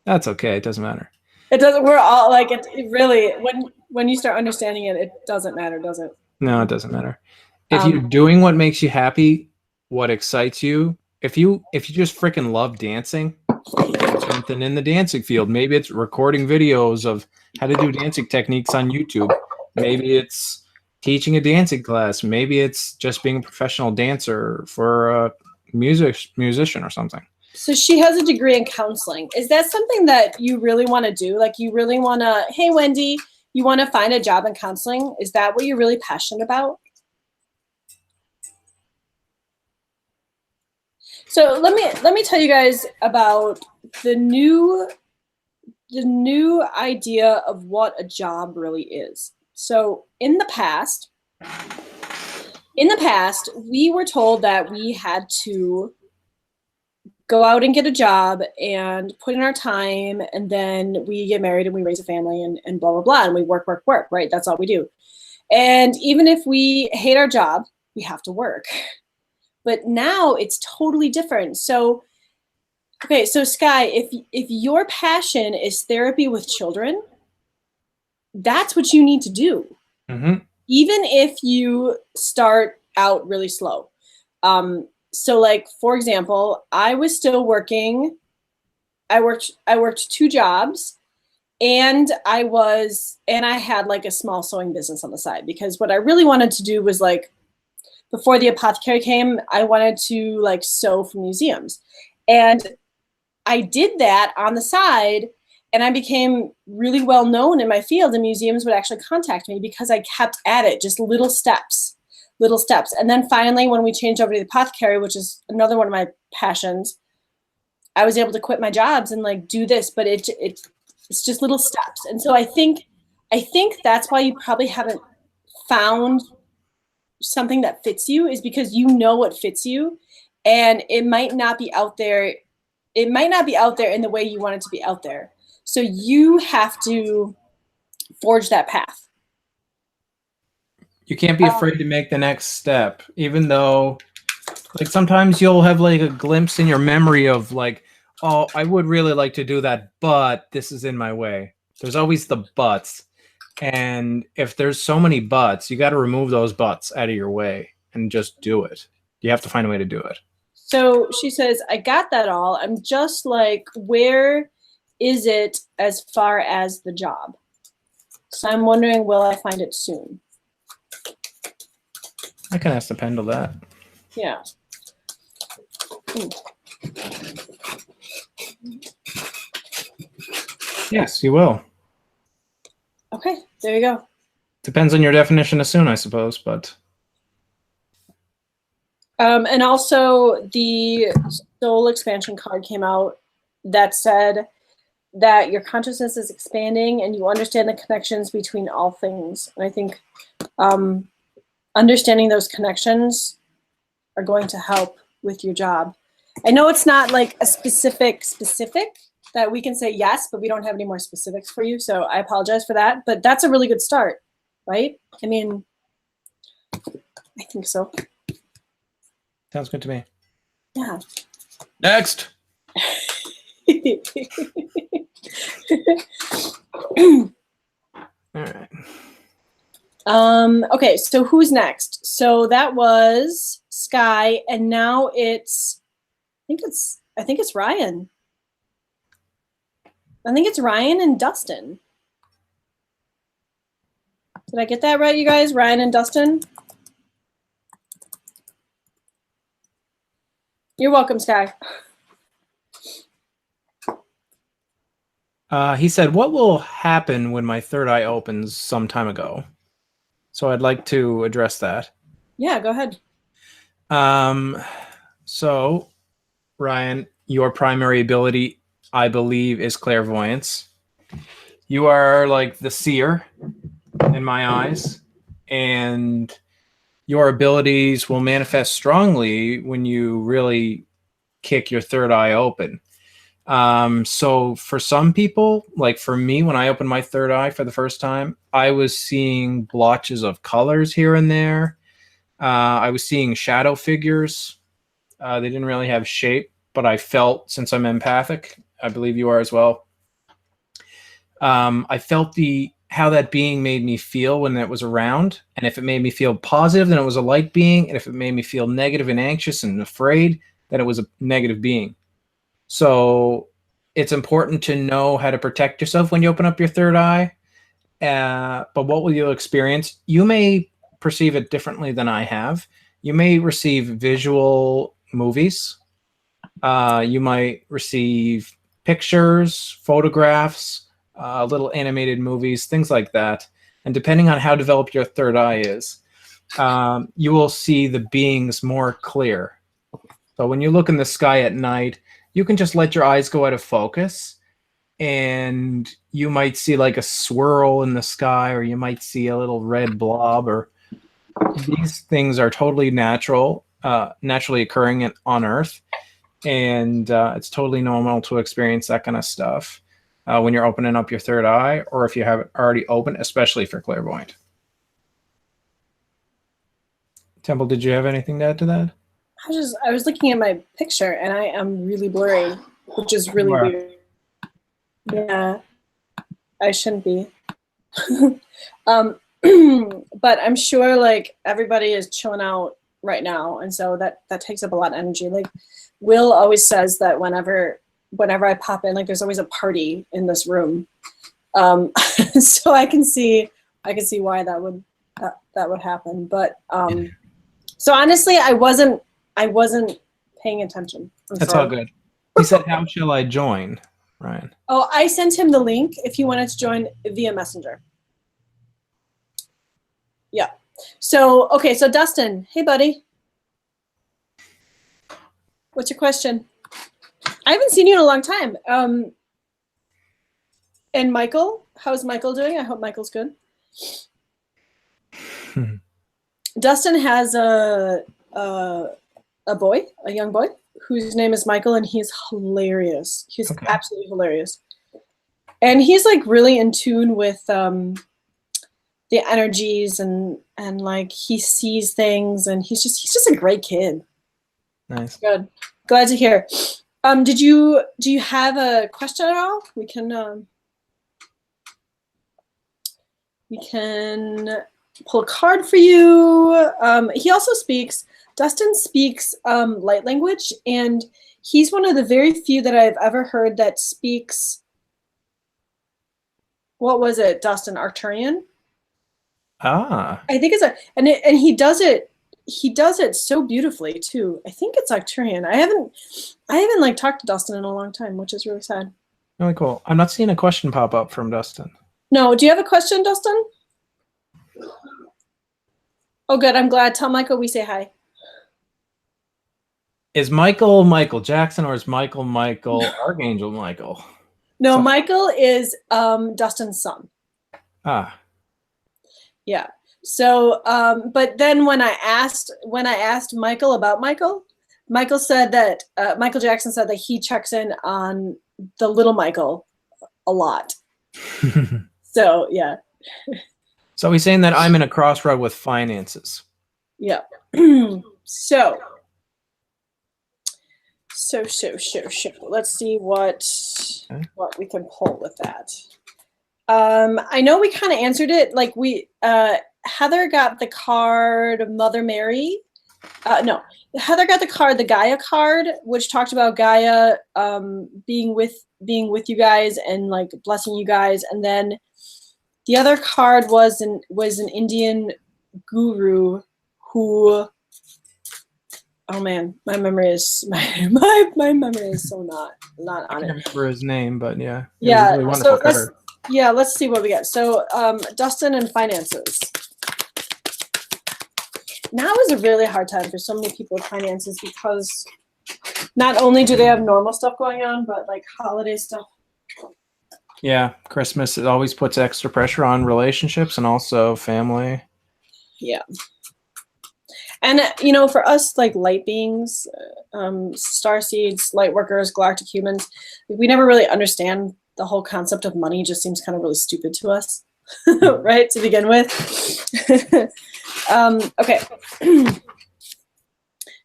That's okay. It doesn't matter. It doesn't, we're all like, it really, when you start understanding it, it doesn't matter, does it? No, it doesn't matter. If you're doing what makes you happy, what excites you, if you just freaking love dancing, something in the dancing field. Maybe it's recording videos of how to do dancing techniques on YouTube. Maybe it's teaching a dancing class. Maybe it's just being a professional dancer for a musician or something. So she has a degree in counseling. Is that something that you really want to do? Like you really want to, hey, Wendy, you want to find a job in counseling? Is that what you're really passionate about? So let me tell you guys about the new idea of what a job really is. So in the past, we were told that we had to go out and get a job and put in our time, and then we get married and we raise a family and blah, blah, blah, and we work, right? That's all we do. And even if we hate our job, we have to work. But now it's totally different. So, okay, so Sky, if your passion is therapy with children, that's what you need to do. Mm-hmm. Even if you start out really slow. So like, for example, I was still working. I worked 2 jobs, and I had like a small sewing business on the side, because what I really wanted to do was, like, before the apothecary came, I wanted to like sew for museums. And I did that on the side, and I became really well known in my field, and museums would actually contact me because I kept at it, just little steps. And then finally, when we changed over to the apothecary, which is another one of my passions, I was able to quit my jobs and like do this, but it's just little steps. And so I think that's why you probably haven't found something that fits you, is because you know what fits you, and it might not be out there. It might not be out there in the way you want it to be out there. So you have to forge that path. You can't be afraid to make the next step, even though, like, sometimes you'll have like a glimpse in your memory of like, oh, I would really like to do that, but this is in my way. There's always the buts. And if there's so many buts, you got to remove those buts out of your way and just do it. You have to find a way to do it. So she says, I got that all. I'm just like, where is it as far as the job? So I'm wondering, will I find it soon? I can ask the pendle that. Yeah. Yes, you will. Okay, there you go. Depends on your definition of soon, I suppose, but. And also the soul expansion card came out that said that your consciousness is expanding and you understand the connections between all things. And I think understanding those connections are going to help with your job. I know it's not like a specific that we can say yes, but we don't have any more specifics for you. So I apologize for that, but that's a really good start, right? I mean, I think so. Sounds good to me. Yeah. Next. All right. Okay, so who's next? So that was Sky, and now I think it's Ryan. I think it's Ryan and Dustin. Did I get that right, you guys? Ryan and Dustin? You're welcome, Sky. He said, what will happen when my third eye opens some time ago? So I'd like to address that. Yeah, go ahead. So, Ryan, your primary ability, I believe, is clairvoyance. You are like the seer in my eyes, and your abilities will manifest strongly when you really kick your third eye open. So for some people, like for me, when I opened my third eye for the first time, I was seeing blotches of colors here and there. I was seeing shadow figures. They didn't really have shape, but I felt, since I'm empathic, I believe you are as well. I felt how that being made me feel when it was around. And if it made me feel positive, then it was a light being. And if it made me feel negative and anxious and afraid, then it was a negative being. So it's important to know how to protect yourself when you open up your third eye. But what will you experience? You may perceive it differently than I have. You may receive visual movies. You might receive pictures, photographs, little animated movies, things like that. And depending on how developed your third eye is, you will see the beings more clear. So when you look in the sky at night, you can just let your eyes go out of focus, and you might see like a swirl in the sky, or you might see a little red blob, or these things are totally natural, naturally occurring on Earth. And it's totally normal to experience that kind of stuff when you're opening up your third eye, or if you have it already open, especially for clairvoyant. Temple, did you have anything to add to that? I was looking at my picture and I am really blurry, which is really weird. Yeah, I shouldn't be. But I'm sure like everybody is chilling out right now, and so that takes up a lot of energy. Like Will always says that whenever I pop in, like there's always a party in this room. So I can see why that would happen. But so honestly, I wasn't paying attention. That's all good. He said, how shall I join, Ryan? Oh, I sent him the link if you wanted to join via Messenger. Yeah. So, okay, so Dustin, hey, buddy. What's your question? I haven't seen you in a long time. And Michael, how's Michael doing? I hope Michael's good. Dustin has a young boy, whose name is Michael, and he's hilarious. He's absolutely hilarious. And he's like really in tune with the energies and like he sees things, and he's just a great kid. Nice. Good. Glad to hear. Do you have a question at all? We can pull a card for you. He also speaks. Dustin speaks light language, and he's one of the very few that I've ever heard that speaks. What was it, Dustin? Arcturian? Ah. I think it's and he does it. He does it so beautifully too. I think it's Arcturian. I haven't like talked to Dustin in a long time, which is really sad. Really cool. I'm not seeing a question pop up from Dustin. No, do you have a question, Dustin? Oh, good. I'm glad. Tell Michael we say hi. Is Michael Michael Jackson, or is Michael Archangel Michael? No, Michael is Dustin's son. Ah. Yeah. So, but then when I asked Michael about Michael said that Michael Jackson said that he checks in on the little Michael a lot. So yeah. So he's saying that I'm in a crossroad with finances. Yeah. So. Let's see what we can pull with that. I know we kind of answered it. Like Heather got the card Mother Mary. No, Heather got the card, the Gaia card, which talked about Gaia being with you guys and like blessing you guys. And then the other card was an Indian guru who Oh man, my memory is my memory is so not I on can't it. remember his name, but yeah, it was a Yeah, really wonderful cover. let's see what we get. So Dustin and finances. Now is a really hard time for so many people with finances because not only do they have normal stuff going on, but like holiday stuff. Yeah, Christmas, it always puts extra pressure on relationships and also family. Yeah. And, for us, like light beings, star seeds, light workers, galactic humans, we never really understand the whole concept of money. Just seems kind of really stupid to us, right, to begin with. Okay.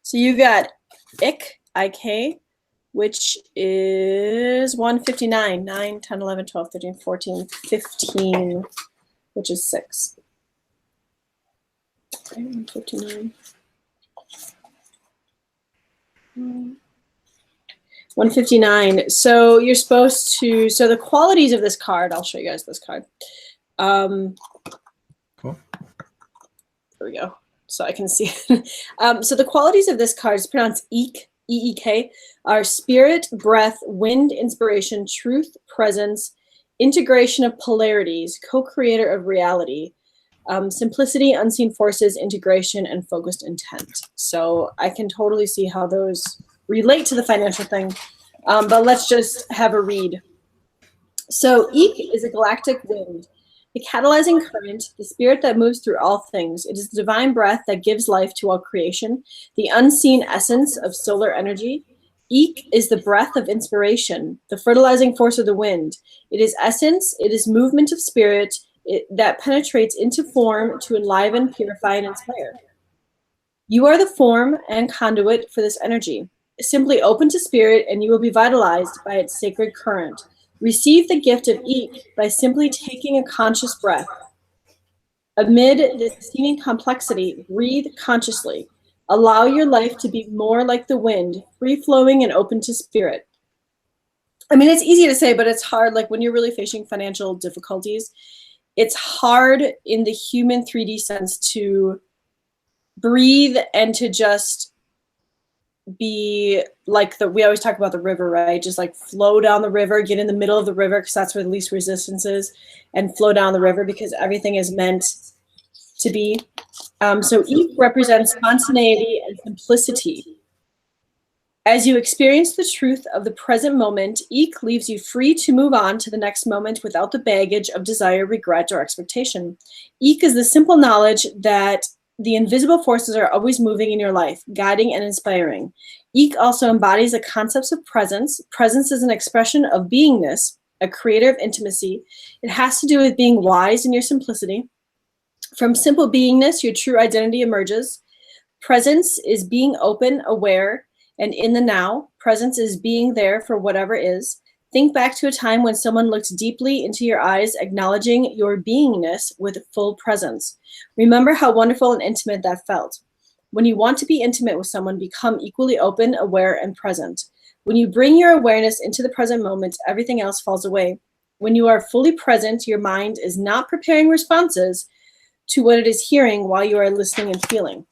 So you got Ik, which is 159, 9, 10, 11, 12, 13, 14, 15, which is 6. 159. 159. So you're supposed to, so the qualities of this card, I'll show you guys this card. Cool. There we go. So I can see. So the qualities of this card is pronounced Eek, E-E-K, are spirit, breath, wind, inspiration, truth, presence, integration of polarities, co-creator of reality, simplicity, unseen forces, integration, and focused intent. So I can totally see how those relate to the financial thing. But let's just have a read. So Eek is a galactic wind, the catalyzing current, the spirit that moves through all things. It is the divine breath that gives life to all creation, the unseen essence of solar energy. Eek is the breath of inspiration, the fertilizing force of the wind. It is essence, it is movement of spirit that penetrates into form to enliven, purify, and inspire. You are the form and conduit for this energy. Simply open to spirit and you will be vitalized by its sacred current. Receive the gift of Eek by simply taking a conscious breath. Amid this seeming complexity, breathe consciously. Allow your life to be more like the wind, free-flowing and open to spirit. I mean, it's easy to say, but it's hard. Like when you're really facing financial difficulties, it's hard in the human 3D sense to breathe and to just be like we always talk about the river, right? Just like flow down the river, get in the middle of the river because that's where the least resistance is, and flow down the river because everything is meant to be. So Eek represents spontaneity and simplicity. As you experience the truth of the present moment, Eek leaves you free to move on to the next moment without the baggage of desire, regret, or expectation. Eek is the simple knowledge that the invisible forces are always moving in your life, guiding and inspiring. Eek also embodies the concepts of presence. Presence is an expression of beingness, a creator of intimacy. It has to do with being wise in your simplicity. From simple beingness, your true identity emerges. Presence is being open, aware, and in the now. Presence is being there for whatever is. Think back to a time when someone looked deeply into your eyes, acknowledging your beingness with full presence. Remember how wonderful and intimate that felt. When you want to be intimate with someone, become equally open, aware, and present. When you bring your awareness into the present moment, everything else falls away. When you are fully present, your mind is not preparing responses to what it is hearing while you are listening and feeling.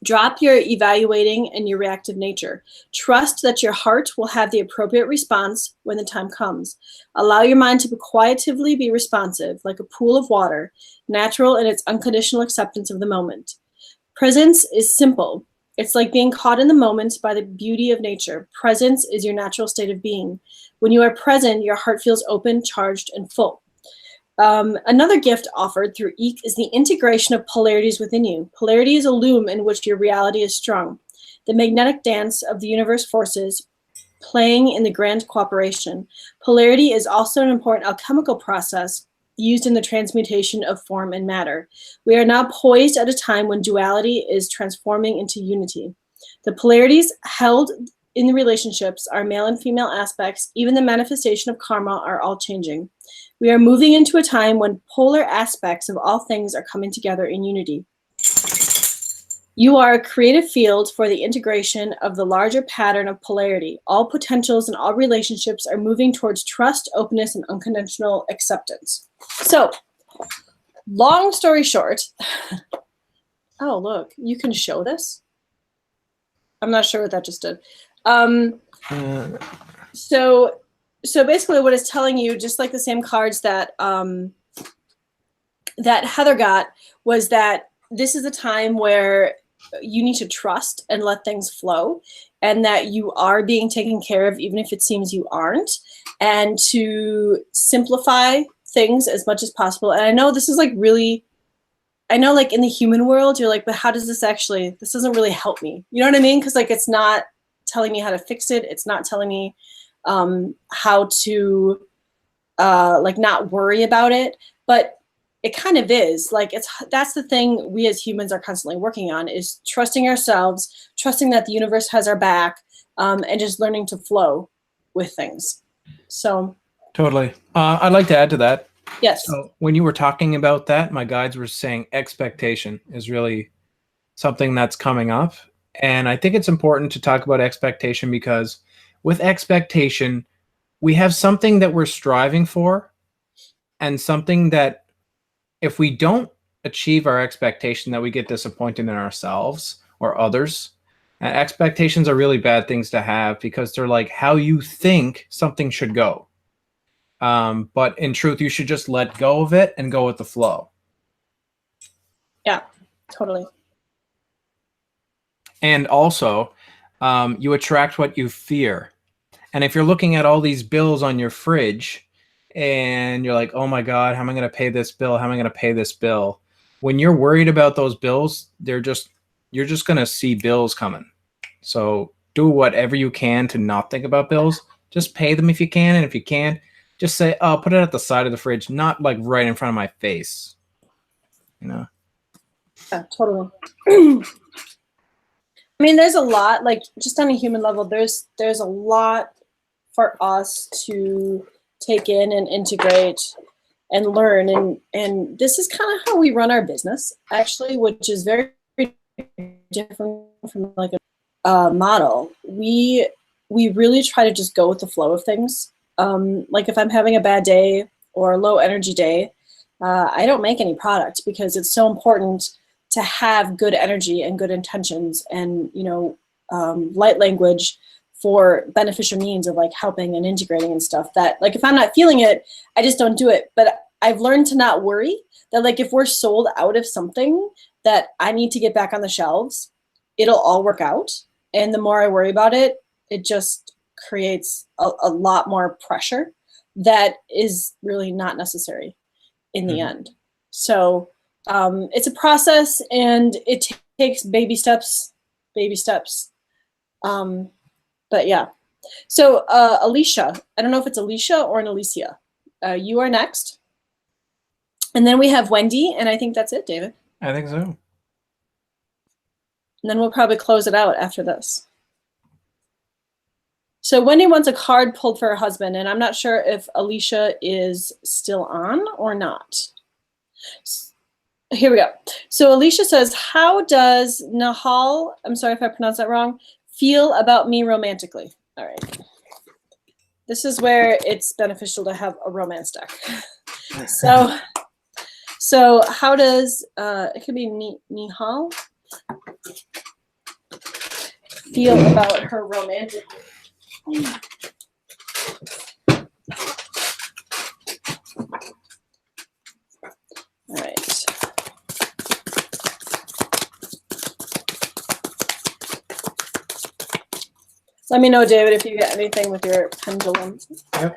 Drop your evaluating and your reactive nature. Trust that your heart will have the appropriate response when the time comes. Allow your mind to quietly be responsive, like a pool of water, natural in its unconditional acceptance of the moment. Presence is simple. It's like being caught in the moment by the beauty of nature. Presence is your natural state of being. When you are present, your heart feels open, charged, and full. Another gift offered through Eek is the integration of polarities within you. Polarity is a loom in which your reality is strung. The magnetic dance of the universe forces playing in the grand cooperation. Polarity is also an important alchemical process used in the transmutation of form and matter. We are now poised at a time when duality is transforming into unity. The polarities held in the relationships, our male and female aspects, even the manifestation of karma are all changing. We are moving into a time when polar aspects of all things are coming together in unity. You are a creative field for the integration of the larger pattern of polarity. All potentials and all relationships are moving towards trust, openness, and unconditional acceptance. So, long story short, oh, look, you can show this? I'm not sure what that just did. Um, Uh, so basically what it's telling you, just like the same cards that that Heather got, was that this is a time where you need to trust and let things flow, and that you are being taken care of even if it seems you aren't, and to simplify things as much as possible. And I know this is like really, I know like in the human world you're like, but how does this actually, this doesn't really help me, you know what I mean? Because like it's not telling me how to fix it, it's not telling me how to like not worry about it, but it kind of is. Like that's the thing we as humans are constantly working on, is trusting ourselves, trusting that the universe has our back, and just learning to flow with things. So totally. I'd like to add to that. yes. So when you were talking about that, my guides were saying expectation is really something that's coming up. And I think it's important to talk about expectation, because with expectation, we have something that we're striving for, and something that if we don't achieve our expectation, that we get disappointed in ourselves or others. And expectations are really bad things to have, because they're like how you think something should go. But in truth, you should just let go of it and go with the flow. Yeah, totally. And also, you attract what you fear. And if you're looking at all these bills on your fridge and you're like, oh my God, how am I going to pay this bill? How am I going to pay this bill? When you're worried about those bills, you're just going to see bills coming. So do whatever you can to not think about bills. Just pay them if you can. And if you can't, just say, oh, put it at the side of the fridge, not like right in front of my face. You know? Yeah, totally. I mean, there's a lot, like just on a human level, there's a lot for us to take in and integrate and learn. And this is kind of how we run our business, actually, which is very different from like a model. We really try to just go with the flow of things. Like if I'm having a bad day or a low energy day, I don't make any product, because it's so important to have good energy and good intentions, and light language for beneficial means of like helping and integrating and stuff. That like if I'm not feeling it, I just don't do it. But I've learned to not worry that like if we're sold out of something that I need to get back on the shelves, it'll all work out. And the more I worry about it, it just creates a lot more pressure that is really not necessary in the end. So it's a process, and it takes baby steps. But yeah. So Alicia, I don't know if it's Alicia or an Alicia. You are next. And then we have Wendy, and I think that's it, David. I think so. And then we'll probably close it out after this. So Wendy wants a card pulled for her husband, and I'm not sure if Alicia is still on or not. Here we go. So Alicia says, how does Nahal, I'm sorry if I pronounced that wrong, feel about me romantically? All right. This is where it's beneficial to have a romance deck. So how does, it could be Nihal, feel about her romantically? All right. Let me know, David, if you get anything with your pendulum. Yep.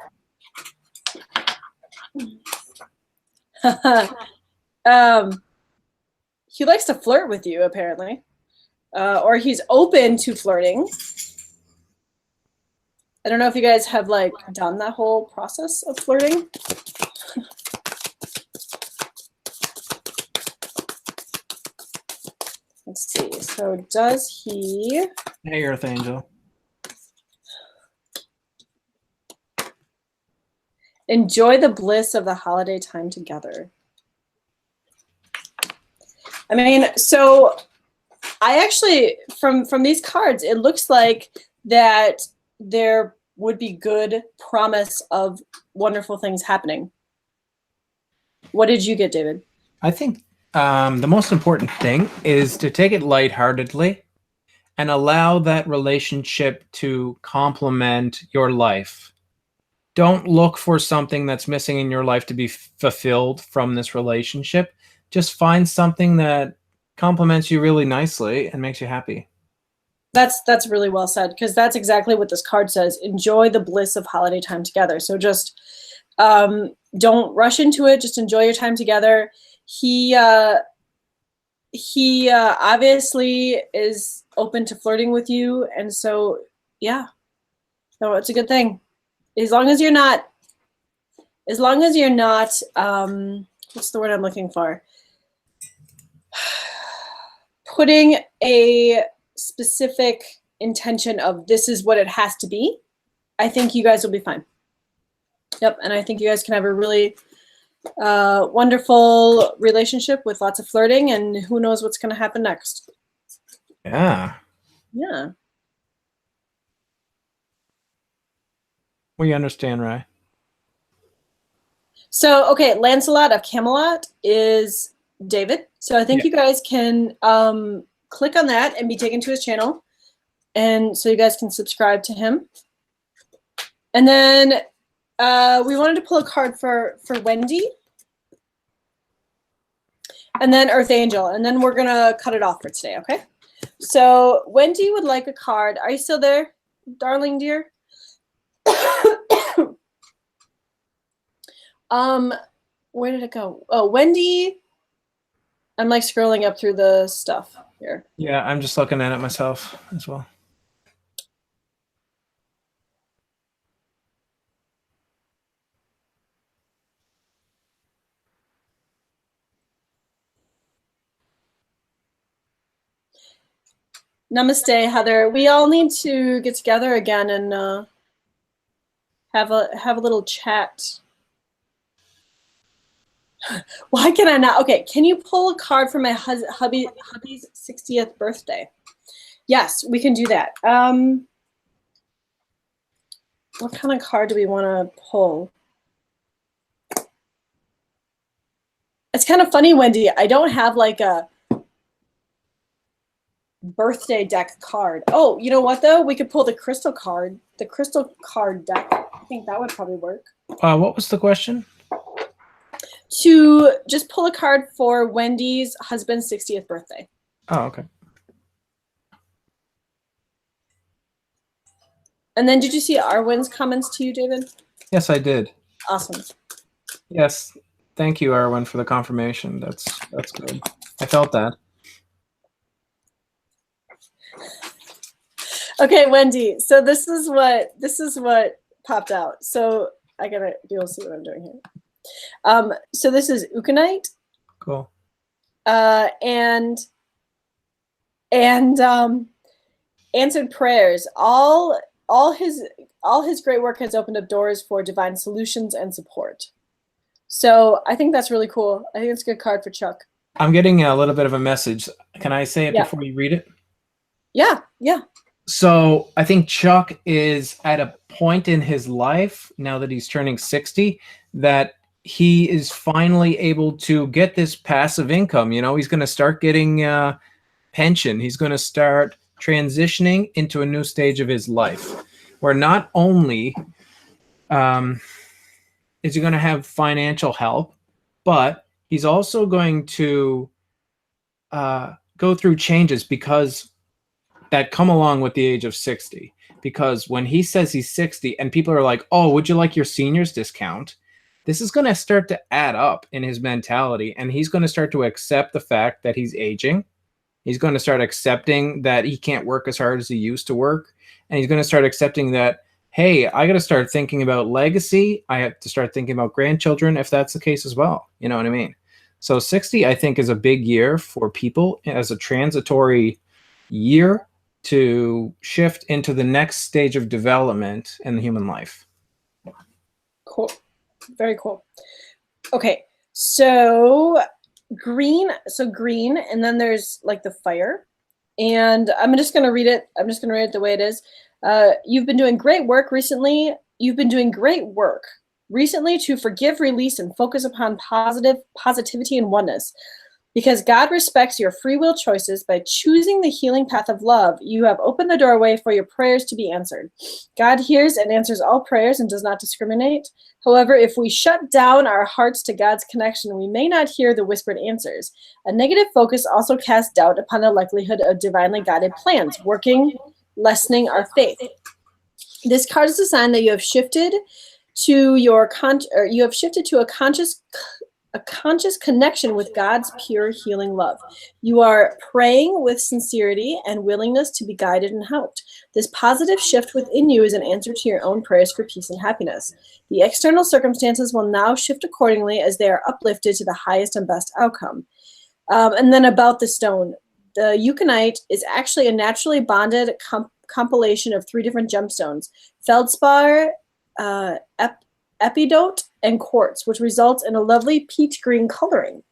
He likes to flirt with you, apparently. Or he's open to flirting. I don't know if you guys have like done that whole process of flirting. Let's see. So does he... Hey, Earth Angel. enjoy the bliss of the holiday time together? I mean, so I actually, from these cards, it looks like that there would be good promise of wonderful things happening. What did you get, David? I think the most important thing is to take it lightheartedly and allow that relationship to complement your life. Don't look for something that's missing in your life to be fulfilled from this relationship. Just find something that complements you really nicely and makes you happy. That's really well said, because that's exactly what this card says. Enjoy the bliss of holiday time together. So just don't rush into it. Just enjoy your time together. He obviously is open to flirting with you, and so yeah, no, it's a good thing. As long as you're not what's the word I'm looking for? Putting a specific intention of this is what it has to be, I think you guys will be fine. Yep, and I think you guys can have a really wonderful relationship with lots of flirting, and who knows what's going to happen next. Yeah. Yeah. We understand, Ray. So, okay, Lancelot of Camelot is David. So I think you guys can click on that and be taken to his channel. And so you guys can subscribe to him. And then we wanted to pull a card for Wendy. And then Earth Angel. And then we're going to cut it off for today, okay? So Wendy would like a card. Are you still there, darling dear? Where did it go? Oh, Wendy. I'm like scrolling up through the stuff here. Yeah, I'm just looking at it myself as well. Namaste, Heather. We all need to get together again and have a little chat. Why can I not? Okay, can you pull a card for my hubby's 60th birthday? Yes, we can do that. What kind of card do we want to pull? It's kind of funny, Wendy. I don't have like a birthday deck card. Oh, you know what though? We could pull the crystal card. The crystal card deck. I think that would probably work. What was the question? To just pull a card for Wendy's husband's 60th birthday. Oh, okay. And then did you see Arwen's comments to you, David? Yes, I did. Awesome. Yes. Thank you, Arwen, for the confirmation. That's good. I felt that. Okay, Wendy. So this is what popped out. So you'll see what I'm doing here. So this is Ukanite. Cool. And answered prayers. All his great work has opened up doors for divine solutions and support. So I think that's really cool. I think it's a good card for Chuck. I'm getting a little bit of a message. Can I say it before you read it? Yeah, yeah. So I think Chuck is at a point in his life, now that he's turning 60, that he is finally able to get this passive income. You know, he's going to start getting pension. He's going to start transitioning into a new stage of his life, where not only is he going to have financial help, but he's also going to go through changes because that come along with the age of 60. Because when he says he's 60 and people are like, oh, would you like your seniors discount? This is going to start to add up in his mentality, and he's going to start to accept the fact that he's aging. He's going to start accepting that he can't work as hard as he used to work. And he's going to start accepting that, hey, I got to start thinking about legacy. I have to start thinking about grandchildren if that's the case as well. You know what I mean? So 60, I think, is a big year for people as a transitory year to shift into the next stage of development in the human life. Cool. Very cool. Okay. So green, and then there's like the fire. And I'm just going to read it. I'm just going to read it the way it is. You've been doing great work recently. You've been doing great work recently to forgive, release, and focus upon positivity and oneness. Because God respects your free will choices by choosing the healing path of love, you have opened the doorway for your prayers to be answered. God hears and answers all prayers and does not discriminate. However, if we shut down our hearts to God's connection, we may not hear the whispered answers. A negative focus also casts doubt upon the likelihood of divinely guided plans, working, lessening our faith. This card is a sign that you have shifted to a conscious connection with God's pure healing love. You are praying with sincerity and willingness to be guided and helped. This positive shift within you is an answer to your own prayers for peace and happiness. The external circumstances will now shift accordingly as they are uplifted to the highest and best outcome. And then about the stone. The euconite is actually a naturally bonded compilation of 3 different gemstones: feldspar, epidote, and quartz, which results in a lovely peach green coloring.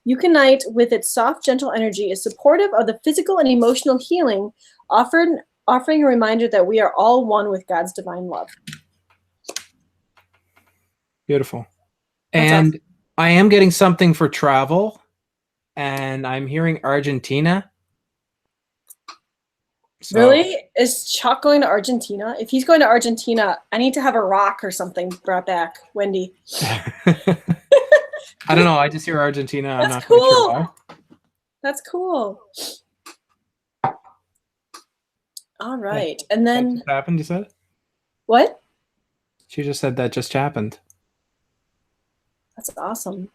Euconite, with its soft, gentle energy, is supportive of the physical and emotional healing, offering a reminder that we are all one with God's divine love. Beautiful. That's And awesome. I am getting something for travel, and I'm hearing Argentina. So- Really? Is Chuck going to Argentina? If he's going to Argentina, I need to have a rock or something brought back, Wendy. I don't know. I just hear Argentina. I'm That's not quite sure cool. why. That's cool. All right. And then That just happened, you said? what? She just said that just happened. That's awesome.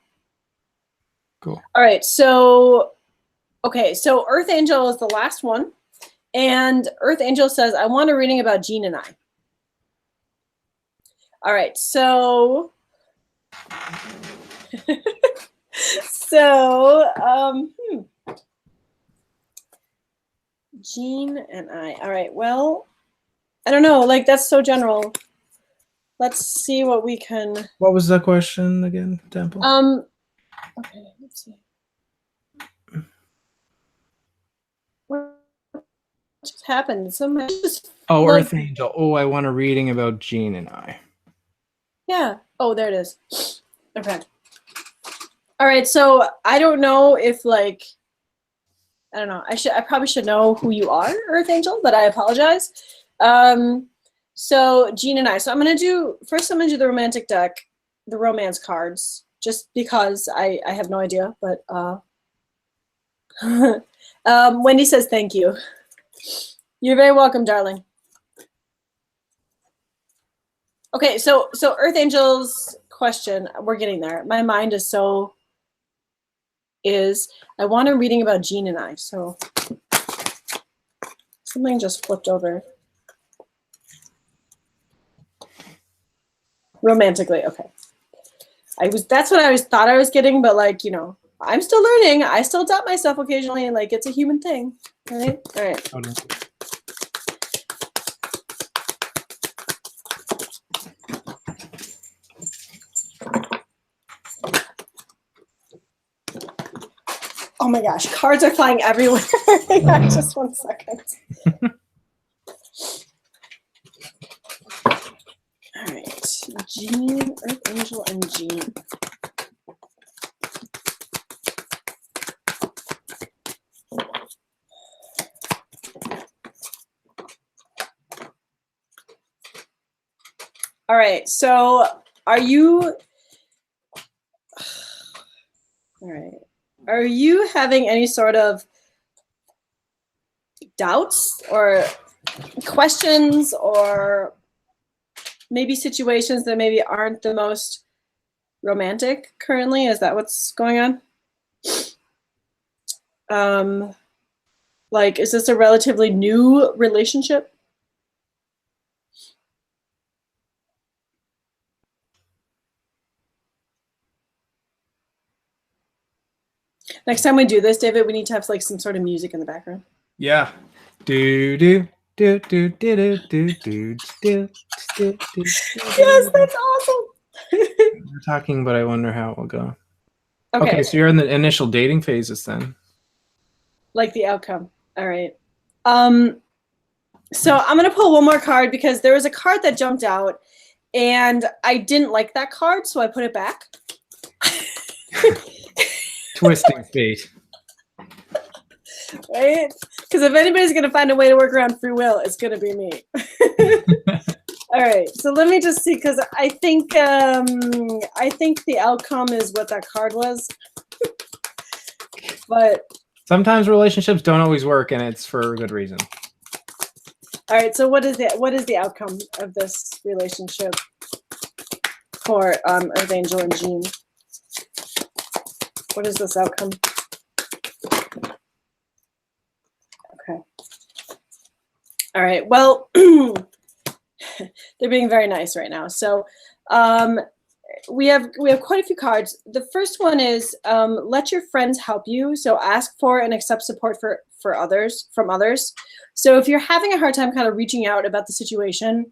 Cool. All right. So Earth Angel is the last one. And Earth Angel says, I want a reading about Jean and I. All right. So, Jean and I. All right. Well, I don't know. Like, that's so general. Let's see what we can. What was the question again, Temple? Okay. Let's see. What just happened? So much. Oh, like- Earth Angel. Oh, I want a reading about Jean and I. Yeah. Oh, there it is. Okay. All right. So I don't know if I don't know. I probably should know who you are, Earth Angel, but I apologize. So Jean and I. So I'm gonna do the romantic deck, the romance cards, just because I have no idea. But Wendy says thank you. You're very welcome, darling. Okay, so Earth Angel's question, we're getting there. My mind I want a reading about Jean and I. So something just flipped over. Romantically, okay. That's what I thought I was getting, but I'm still learning. I still doubt myself occasionally, and it's a human thing. Right? All right. Oh my gosh, cards are flying everywhere. Just 1 second. All right, Jean, Earth Angel, and Jean. All right, so are you having any sort of doubts or questions or maybe situations that maybe aren't the most romantic currently? Is that what's going on? Is this a relatively new relationship? Next time we do this, David, we need to have some sort of music in the background. Yeah. Do do do do do do do do do do. Yes, that's awesome. We're talking, but I wonder how it will go. Okay. Okay, so you're in the initial dating phases then. Like the outcome. All right. So I'm gonna pull one more card because there was a card that jumped out, and I didn't like that card, so I put it back. Twisting fate. Right? Because if anybody's going to find a way to work around free will, it's going to be me. All right, so let me just see, because I think the outcome is what that card was. But sometimes relationships don't always work, and it's for a good reason. All right, so what is the outcome of this relationship for Earth Angel and Jean? What is this outcome? Okay. All right. Well, they're being very nice right now. So we have quite a few cards. The first one is let your friends help you. So ask for and accept support from others. So if you're having a hard time kind of reaching out about the situation,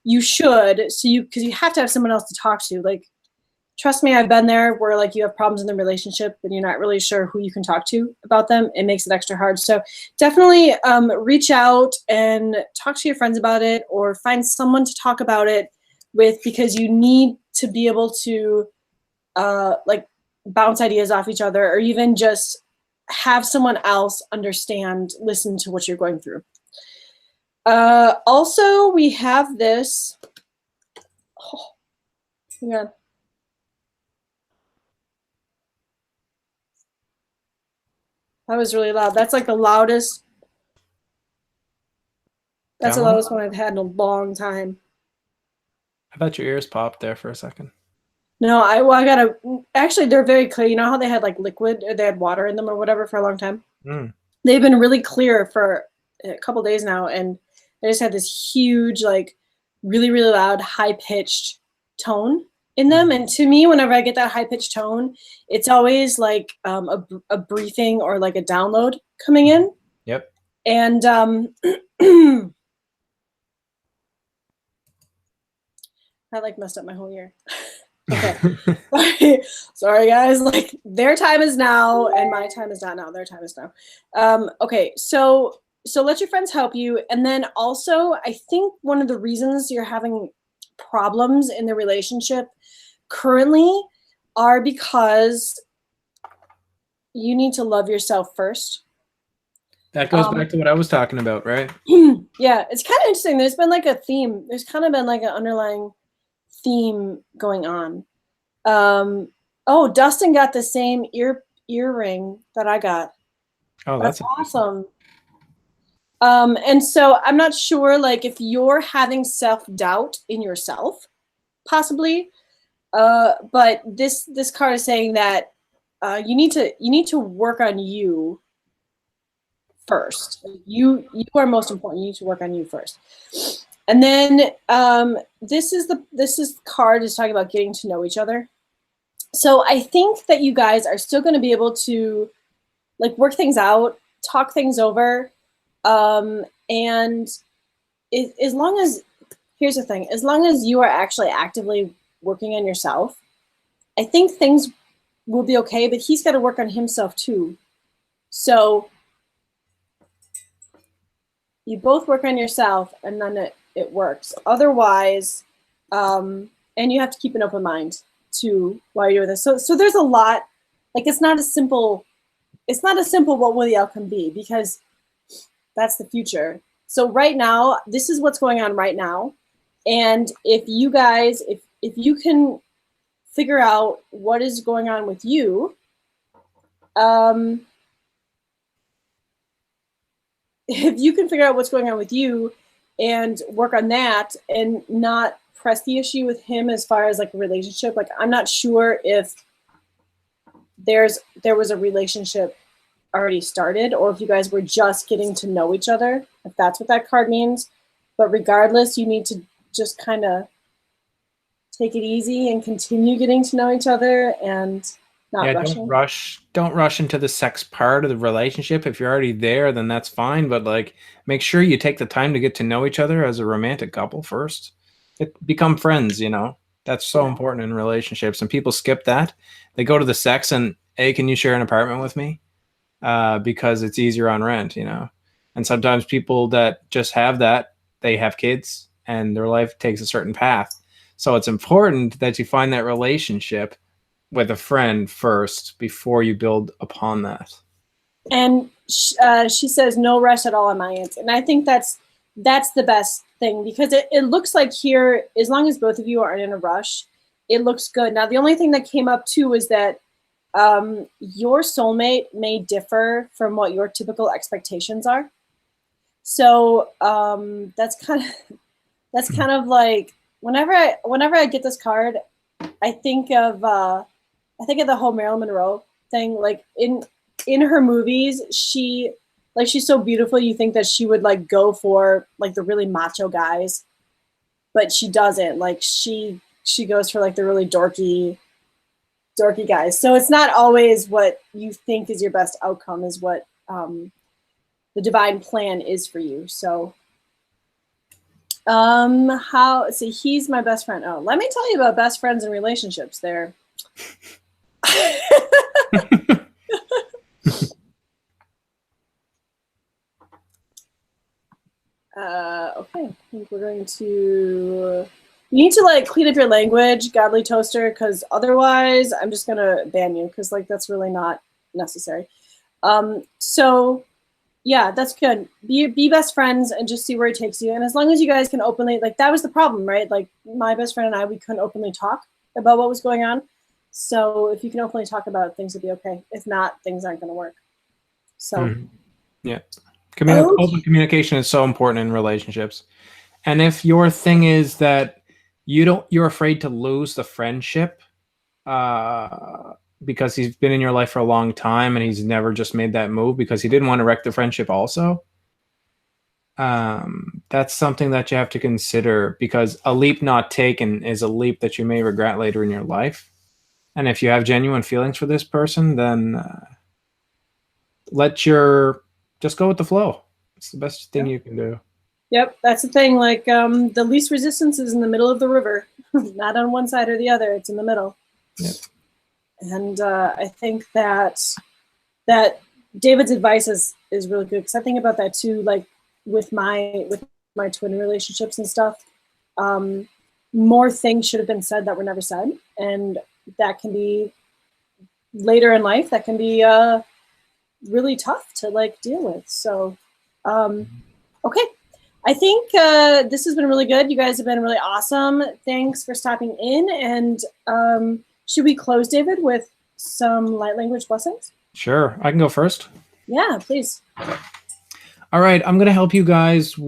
you should. Because you have to have someone else to talk to. Like, trust me, I've been there where like you have problems in the relationship and you're not really sure who you can talk to about them. It makes it extra hard. So definitely reach out and talk to your friends about it, or find someone to talk about it with, because you need to be able to like bounce ideas off each other, or even just have someone else listen to what you're going through. Also, we have this. Oh, hang on. That was really loud. That's like the loudest. That's the loudest one I've had in a long time. I bet your ears popped there for a second. No, I gotta. Actually, they're very clear. You know how they had like liquid, or they had water in them or whatever for a long time? They've been really clear for a couple days now, and they just had this huge, like, really, really loud, high-pitched tone in them. And to me, whenever I get that high-pitched tone, it's always like a briefing or like a download coming in. Yep. And that like messed up my whole year. Okay. Sorry guys, like their time is now and my time is not now. Their time is now. Okay, so let your friends help you. And then also, I think one of the reasons you're having problems in the relationship currently are because you need to love yourself first. That goes back to what I was talking about, right? Yeah, it's kind of interesting. There's been like a theme. There's kind of been like an underlying theme going on. Oh, Dustin got the same earring that I got. Oh, that's awesome. And so I'm not sure, like, if you're having self-doubt in yourself, possibly, but this card is saying that you need to work on you first. You are most important. You need to work on you first. And then this card is talking about getting to know each other. So I think that you guys are still going to be able to like work things out, talk things over, and as long as, here's the thing, as long as you are actually actively working on yourself, I think things will be okay. But he's got to work on himself too. So you both work on yourself, and then it works. Otherwise, and you have to keep an open mind too while you're doing this. So there's a lot. Like, it's not a simple what will the outcome be, because that's the future. So right now, this is what's going on right now. And if you guys, if you can figure out what is going on with you, if you can figure out what's going on with you and work on that and not press the issue with him as far as like a relationship, like I'm not sure if there was a relationship already started, or if you guys were just getting to know each other, if that's what that card means. But regardless, you need to just kind of take it easy and continue getting to know each other and not rushing. Don't rush into the sex part of the relationship. If you're already there, then that's fine. But like, make sure you take the time to get to know each other as a romantic couple first. Become friends, you know. That's so important in relationships. And people skip that. They go to the sex and, hey, can you share an apartment with me? Because it's easier on rent, you know. And sometimes people that just have that, they have kids and their life takes a certain path. So it's important that you find that relationship with a friend first before you build upon that. And she says no rush at all on my end, and I think that's the best thing, because it looks like here, as long as both of you aren't in a rush, it looks good. Now the only thing that came up too is that your soulmate may differ from what your typical expectations are. So that's kind of like, whenever I get this card, I think of the whole Marilyn Monroe thing. Like in her movies, she's so beautiful, you think that she would like go for like the really macho guys, but she doesn't. Like she goes for like the really dorky guys. So it's not always what you think is your best outcome is what the divine plan is for you. So he's my best friend. Oh, let me tell you about best friends and relationships there. Okay, I think we're going to, you need to like clean up your language, Godly Toaster, because otherwise I'm just gonna ban you, because like that's really not necessary. So yeah, that's good. Be best friends and just see where it takes you. And as long as you guys can openly, like, that was the problem, right? Like my best friend and I, we couldn't openly talk about what was going on. So if you can openly talk about it, things will be okay. If not, things aren't going to work. So yeah, open communication is so important in relationships. And if your thing is that you're afraid to lose the friendship, because he's been in your life for a long time and he's never just made that move because he didn't want to wreck the friendship also, that's something that you have to consider, because a leap not taken is a leap that you may regret later in your life. And if you have genuine feelings for this person, then just go with the flow. It's the best thing you can do. Yep, that's the thing. Like the least resistance is in the middle of the river, not on one side or the other. It's in the middle. Yep. And I think that David's advice is really good, because I think about that too. Like with my twin relationships and stuff, more things should have been said that were never said, and that can be later in life. That can be really tough to like deal with. So, okay. I think this has been really good. You guys have been really awesome. Thanks for stopping in. And should we close, David, with some light language blessings? Sure. I can go first. Yeah, please. All right. I'm going to help you guys I'm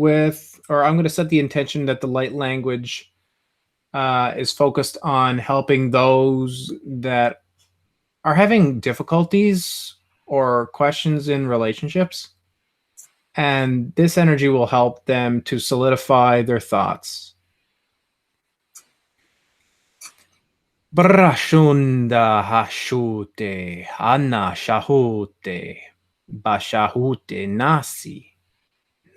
going to set the intention that the light language is focused on helping those that are having difficulties or questions in relationships. And this energy will help them to solidify their thoughts. Brashunda hashute, anna shahute, bashahute nasi,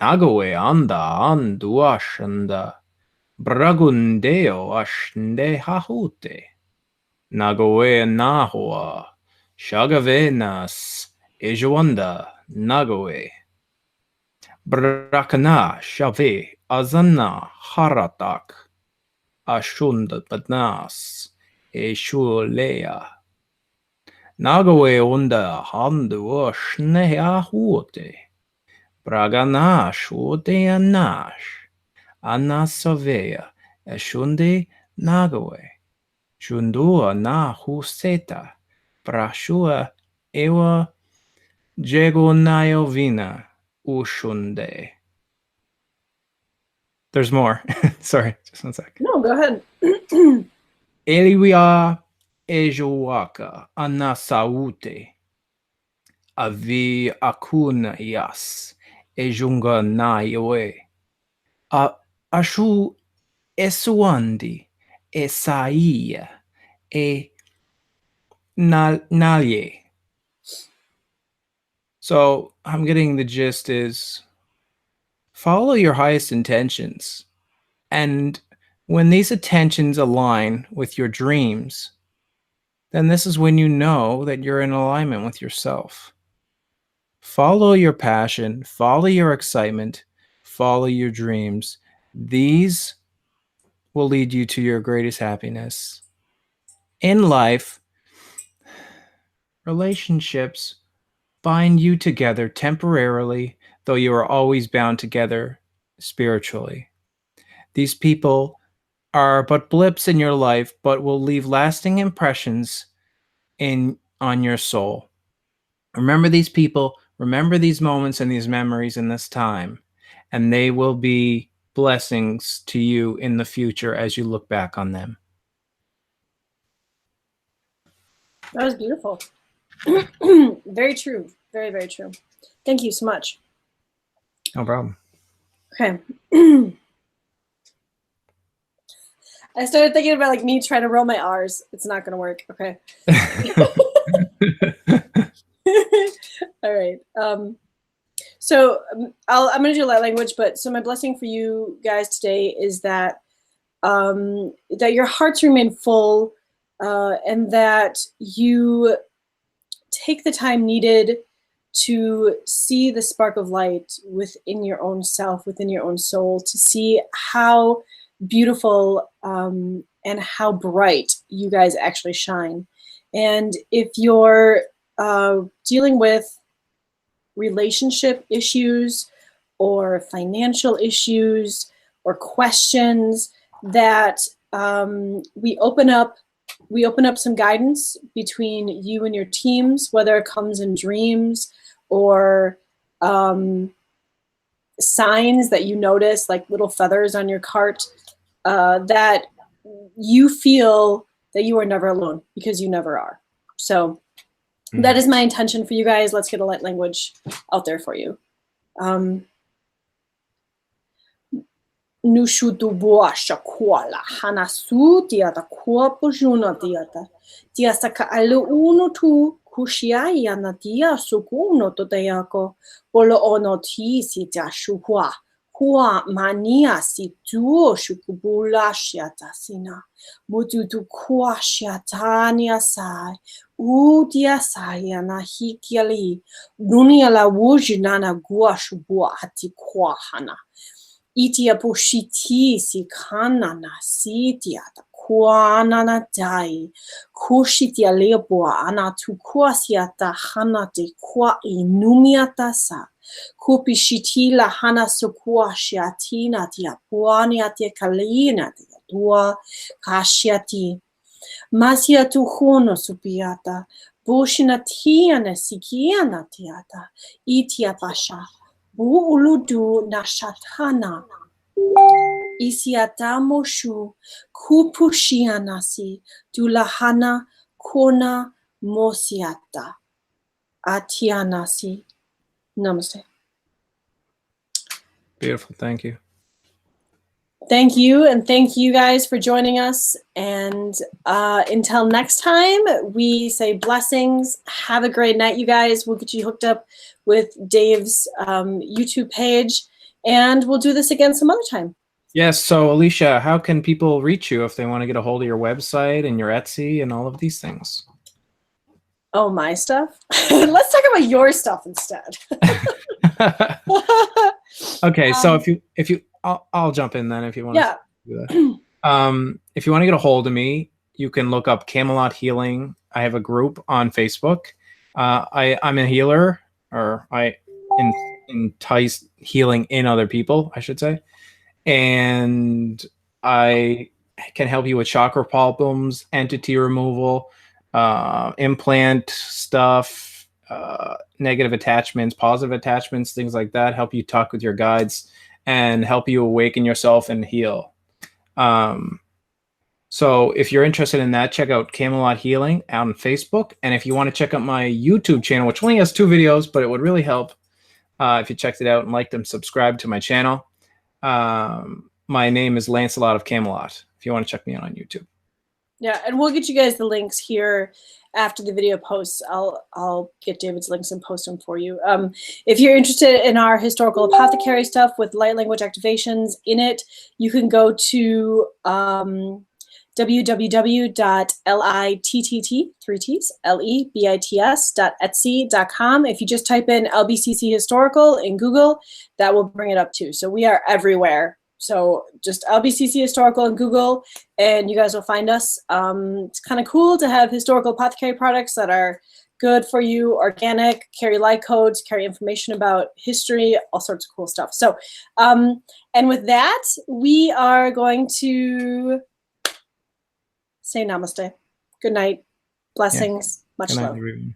nagoe anda anduashanda, bragundeo ashne hahute, nagoe nahua, shagavenas, ejuanda, nagoe. Brakana shave azana haratak ashunda badnas eshulea nagawe unda handu shneahote bragana shode anash anasavea eshunde nagawe shundua na huseta brashua ewa jegonayovina Ushunde. There's more. Sorry, just 1 sec. No, go ahead. Eliwia Ejowaka Anasaute Avi Akuna Yas Ejunga Nayoe Ashu Esuandi Esaia E Nalye. So I'm getting the gist is follow your highest intentions. And when these intentions align with your dreams, then this is when you know that you're in alignment with yourself. Follow your passion, follow your excitement, follow your dreams. These will lead you to your greatest happiness. In life, relationships bind you together temporarily, though you are always bound together spiritually. These people are but blips in your life, but will leave lasting impressions on your soul. Remember these people, remember these moments and these memories in this time, and they will be blessings to you in the future as you look back on them. That was beautiful. Very true. Very, very true. Thank you so much. No problem. Okay. I started thinking about like me trying to roll my R's. It's not going to work. Okay. All right. So I'm going to do light language, but so my blessing for you guys today is that that your hearts remain full, and that you take the time needed to see the spark of light within your own self, within your own soul, to see how beautiful and how bright you guys actually shine. And if you're dealing with relationship issues or financial issues or questions, that we open up some guidance between you and your teams, whether it comes in dreams or signs that you notice, like little feathers on your cart, that you feel that you are never alone, because you never are. So that is my intention for you guys. Let's get a light language out there for you. Nushutu boasha kuala hanasu tiata kuapo juna tiata tiasaka alu uno tu kushiaya na tia sukuno totayako polo ono ti si tashuhua hua mania si tuo shukubula shiata sina mututu kwa shiatania sai udia saya na hikiali dunia la wujinana gua shubua hati kwa hana Itia poshiti si kanana sitia ta kuanana dai kushitia lepoa ana tu kuasiata hana te kwa inumiata sa kupishiti la hana sokua shiatina tia puania te kalina te tua kashiati masia tu hono supiata bushina tiana sikiana tiata itia pasha Buuludu na shatana isiatamo shu kupushianasi dulahana kona mosiata atianasi. Namaste. Beautiful. Thank you. Thank you, and thank you guys for joining us. And until next time, we say blessings. Have a great night, you guys. We'll get you hooked up with Dave's YouTube page, and we'll do this again some other time. Yes. So, Alicia, how can people reach you if they want to get a hold of your website and your Etsy and all of these things? Oh, my stuff? Let's talk about your stuff instead. Okay. So if you I'll jump in then if you want to do that. If you want to get a hold of me, you can look up Camelot Healing. I have a group on Facebook. I'm a healer, or I entice healing in other people, I should say. And I can help you with chakra problems, entity removal, implant stuff, negative attachments, positive attachments, things like that. Help you talk with your guides and help you awaken yourself and heal. So if you're interested in that, check out Camelot Healing on Facebook. And if you want to check out my YouTube channel, which only has 2 videos, but it would really help if you checked it out and liked and subscribed to my channel. My name is Lancelot of Camelot, if you want to check me out on YouTube. Yeah, and we'll get you guys the links here after the video posts. I'll get David's links and post them for you. If you're interested in our historical apothecary stuff with light language activations in it, you can go to www.lebits.etsy.com. If you just type in LBCC Historical in Google, that will bring it up too. So we are everywhere. So just LBCC Historical in Google, and you guys will find us. It's kind of cool to have historical apothecary products that are good for you, organic, carry light codes, carry information about history, all sorts of cool stuff. So, and with that, we are going to say namaste. Good night. Blessings. Much Good night, love. everyone.